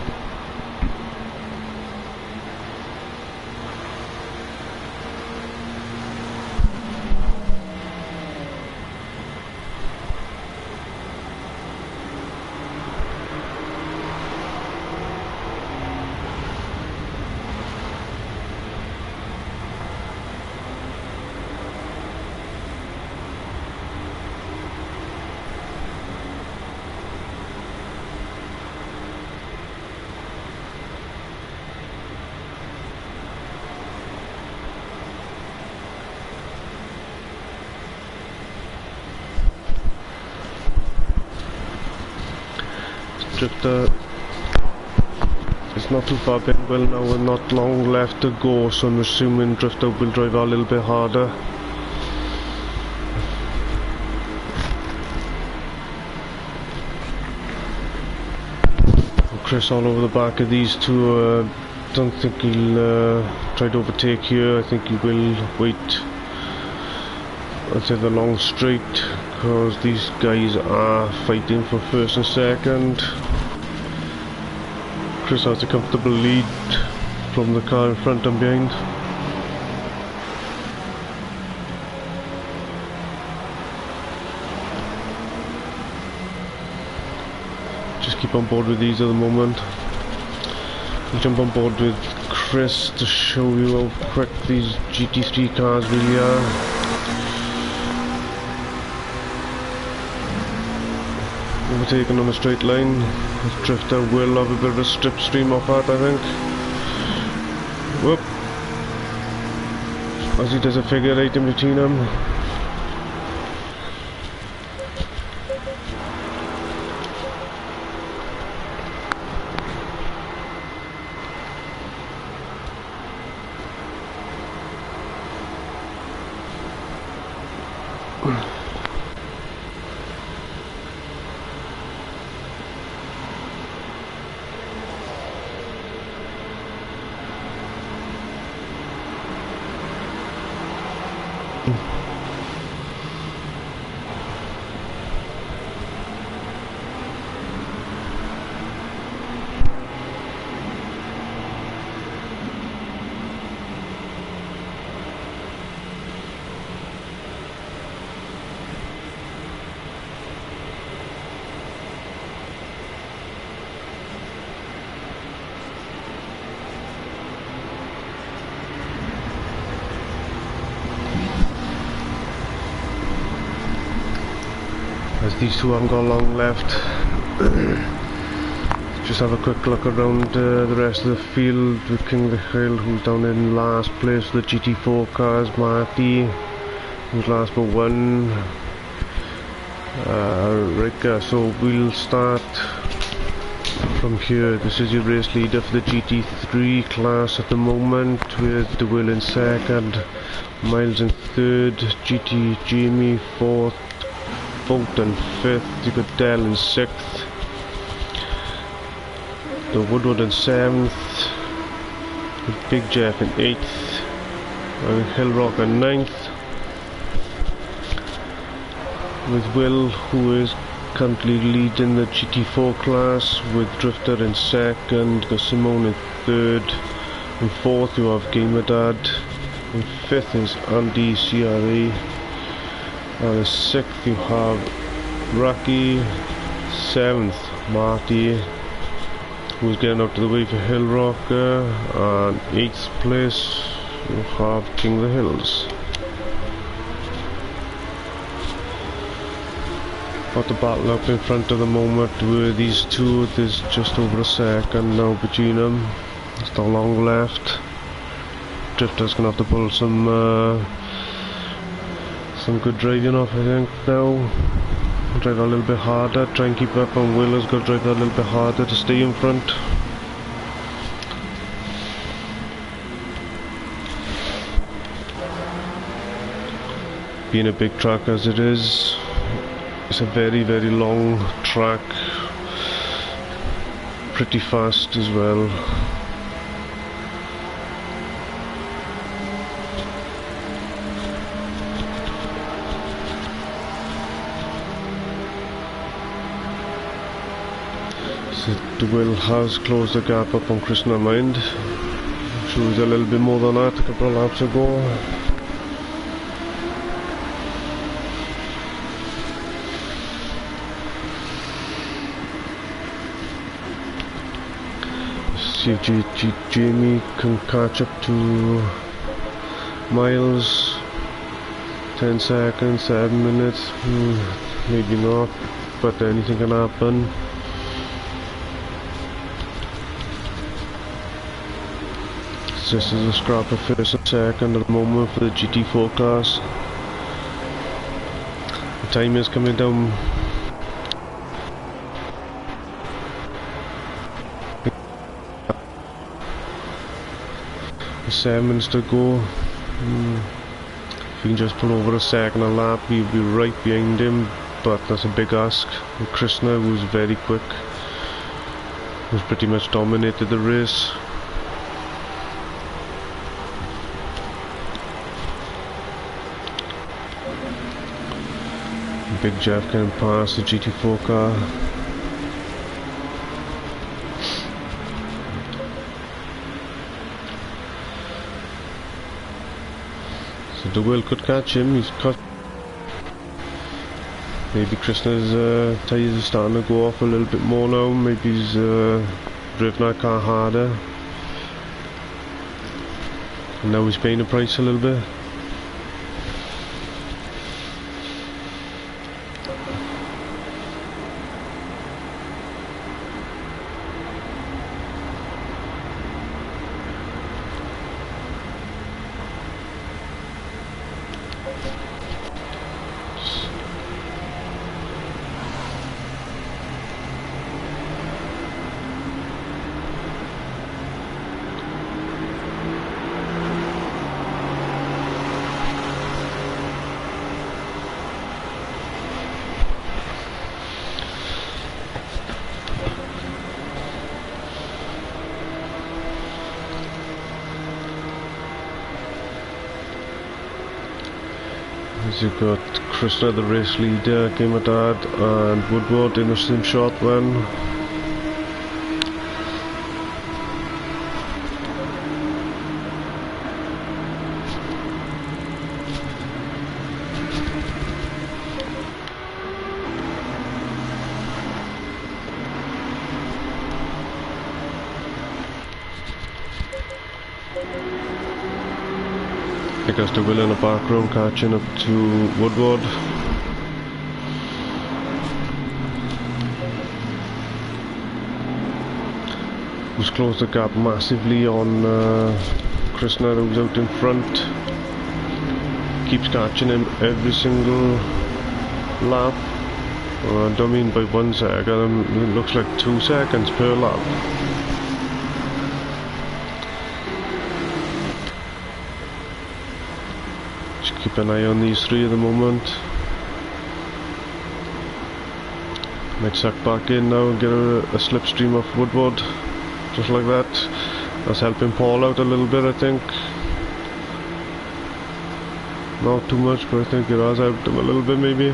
Drifter is not too far behind. Well, now we're not long left to go, so I'm assuming Drifter will drive a little bit harder. Chris all over the back of these two. Don't think he'll try to overtake here. I think he will wait until the long straight, because these guys are fighting for first and second. Chris has a comfortable lead from the car in front and behind. Just keep on board with these at the moment. I'll jump on board with Chris to show you how quick these GT3 cars really are. Overtaken on a straight line. This Drifter will have a bit of a slipstream off that, I think. Whoop! As he does a figure 8 in between them. As these two haven't got long left, just have a quick look around the rest of the field with King Ricard, who's down in last place for the GT4 cars. Marty, who's last but one. Ricard, so we'll start from here. This is your race leader for the GT3 class at the moment, with the Will in second, Miles in third, GT Jamie fourth and fifth. You got Dell in sixth, the Woodward in seventh, Big Jeff in eighth, and Hillrock in ninth, with Will, who is currently leading the GT4 class, with Drifter in second, got Simone in third, in fourth you have Gamerdad, in fifth is Andy CRA, and in sixth you have Rocky, seventh Marty, who's getting out of the way for Hillrocker, and eighth place you have King of the Hills. Got the battle up in front of the moment with these two. There's just over a second now between them. There's not long left. Drifter's gonna have to pull some good driving off, I think, now. Drive a little bit harder, try and keep up, and Will has got to drive a little bit harder to stay in front. Being a big track as it is, it's a very long track, pretty fast as well. So the Will has closed the gap up on Krishna Mind. She was a little bit more than that a couple of laps ago. See if Jamie can catch up to Miles. 10 seconds, 7 minutes, maybe not, but anything can happen. This is a scrap of first and second at the moment for the GT4 class. The time is coming down. 7 minutes to go. If we can just pull over a second a lap, we'll be right behind him, but that's a big ask. And Krishna, who's very quick, who's pretty much dominated the race. Big Jeff can pass the GT4 car. So the Will could catch him. He's cut. Maybe Krishna's tyres are starting to go off a little bit more now. Maybe he's driven that car harder, and now he's paying the price a little bit. You've got Krishna, the race leader, Gamerdad, and Woodward in the same short run. Because the Will in the background catching up to Woodward. Who's closed the gap massively on Krishna, who's out in front. Keeps catching him every single lap. Well, I don't mean by 1 second, it looks like 2 seconds per lap. Just keep an eye on these three at the moment. Might suck back in now and get a slipstream off Woodward, just like that. That's helping Paul out a little bit, I think. Not too much, but I think it has helped him a little bit maybe,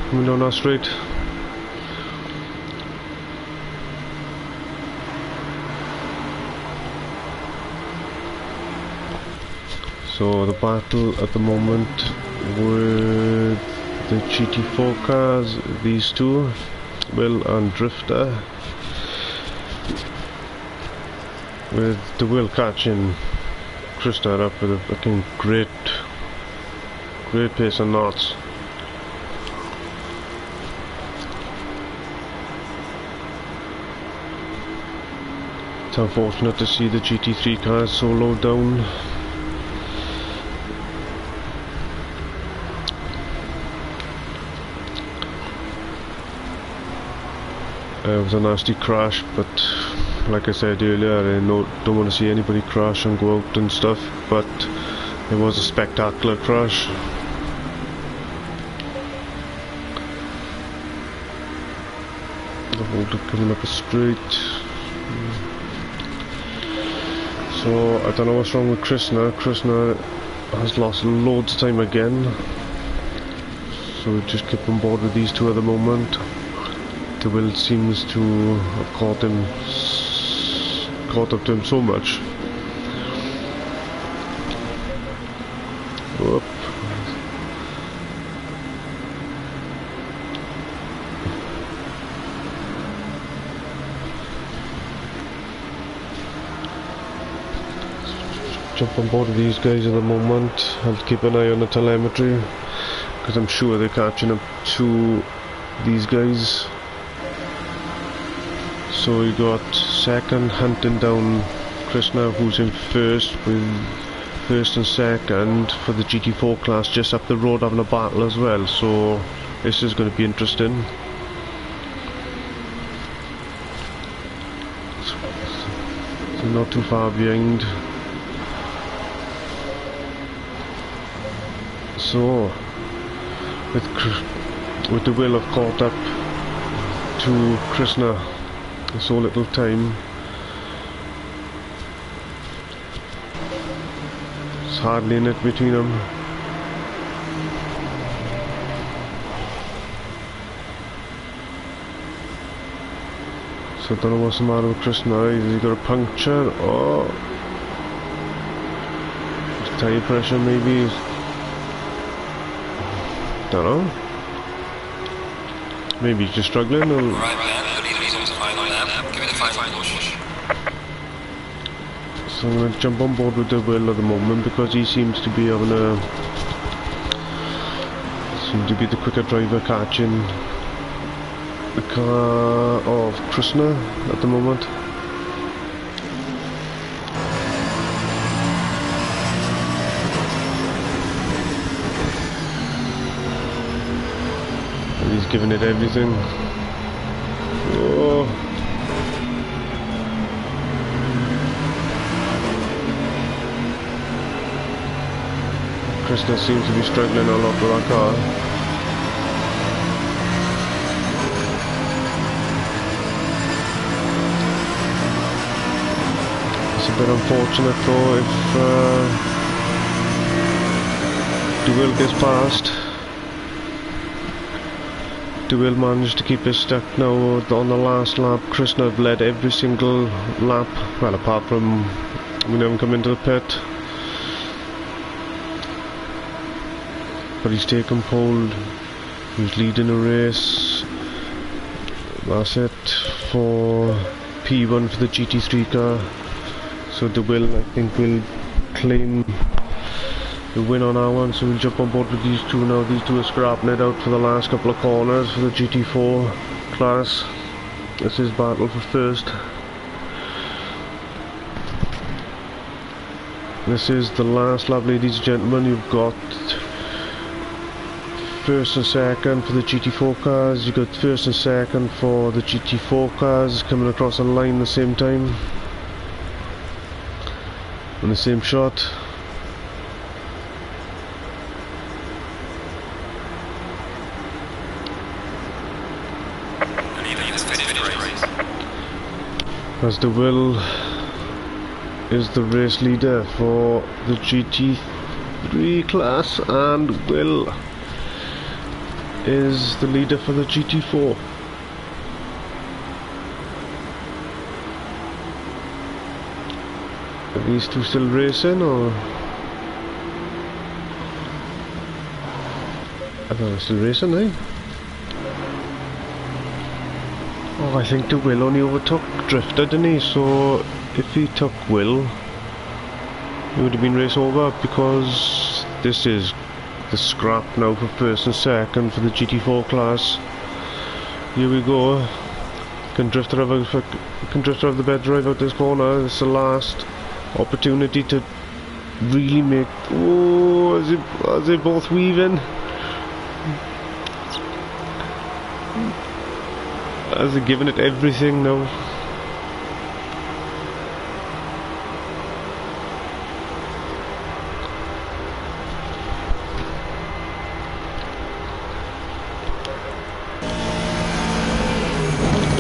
coming down that straight. So the battle at the moment with the GT4 cars, these two, Will and Drifter, with the Will catching Krishna up with a fucking great pace and knots. It's unfortunate to see the GT3 cars so low down. It was a nasty crash, but like I said earlier, I don't want to see anybody crash and go out and stuff, but it was a spectacular crash. The holder coming up a straight. So I don't know what's wrong with Krishna. Krishna has lost loads of time again, so we just keep on board with these two at the moment. The Will seems to have caught up to him so much. Whoop. Jump on board with these guys at the moment. I'll keep an eye on the telemetry, because I'm sure they're catching up to these guys. So we got second hunting down Krishna, who's in first, with first and second for the GT4 class just up the road having a battle as well. So this is going to be interesting. So not too far behind. So with the Will have caught up to Krishna. So little time. It's hardly in it between them. So I don't know what's the matter with Krishna. Has he got a puncture or tire pressure maybe? Don't know. Maybe he's just struggling or... So I'm going to jump on board with the Will at the moment, because he seems to be having the quicker driver catching the car of Krishna at the moment. And he's giving it everything. Oh. Krishna seems to be struggling a lot with that car. It's a bit unfortunate though if the Will gets past. The Will managed to keep it stuck now on the last lap. Krishna have led every single lap, well apart from we never come into the pit. But he's taken pole, he's leading a race. That's it for P1 for the GT3 car. So the Will, I think, will claim the win on our one, so we'll jump on board with these two now. These two are scrapping it out for the last couple of corners for the GT4 class. This is battle for first. This is the last lap, ladies and gentlemen. You've got first and second for the GT4 cars. You got first and second for the GT4 cars coming across the line at the same time. In the same shot. As the Will is the race leader for the GT3 class, and Will is the leader for the GT4. Are these two still racing, or? I thought they were still racing, eh? Oh, I think the Will only overtook Drifter, didn't he? So if he took Will, he would have been race over, because this is the scrap now for first and second for the GT4 class. Here we go. Can Drifter have the better drive out this corner? This is the last opportunity to really make. Oh, are they both weaving? Are they giving it everything now?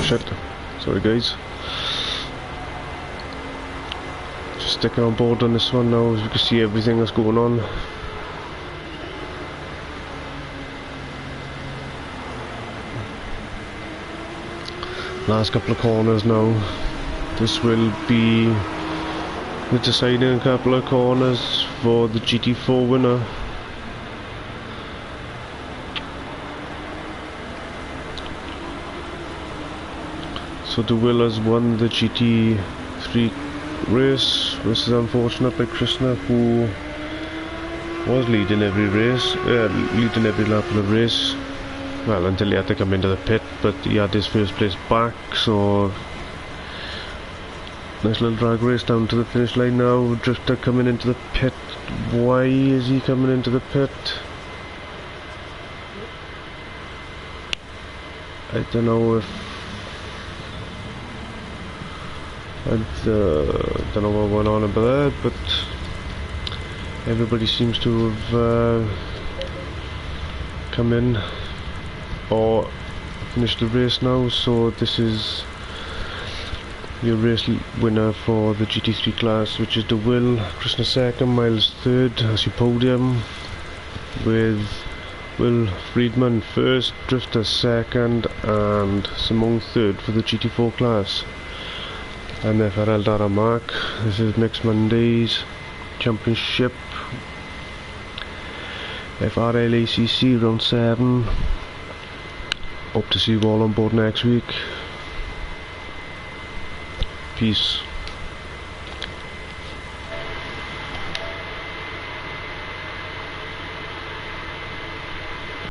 Shit. Sorry guys. Just sticking on board on this one now, as you can see everything that's going on. Last couple of corners now. This will be the deciding couple of corners for the GT4 winner. So the Will has won the GT3 race. This is unfortunate by Krishna, who was leading every race, leading every lap of the race. Well, until he had to come into the pit, but he had his first place back, so nice little drag race down to the finish line now. Drifter coming into the pit. Why is he coming into the pit? I don't know if don't know what went on about that, but everybody seems to have come in or finished the race now. So this is your race winner for the GT3 class, which is the Will. Krishna second, Miles third as your podium, with Will Friedman first, Drifter second, and Simone third for the GT4 class. And then for Eldara Mark, this is next Monday's championship, FRLACC round 7. Hope to see you all on board next week. Peace.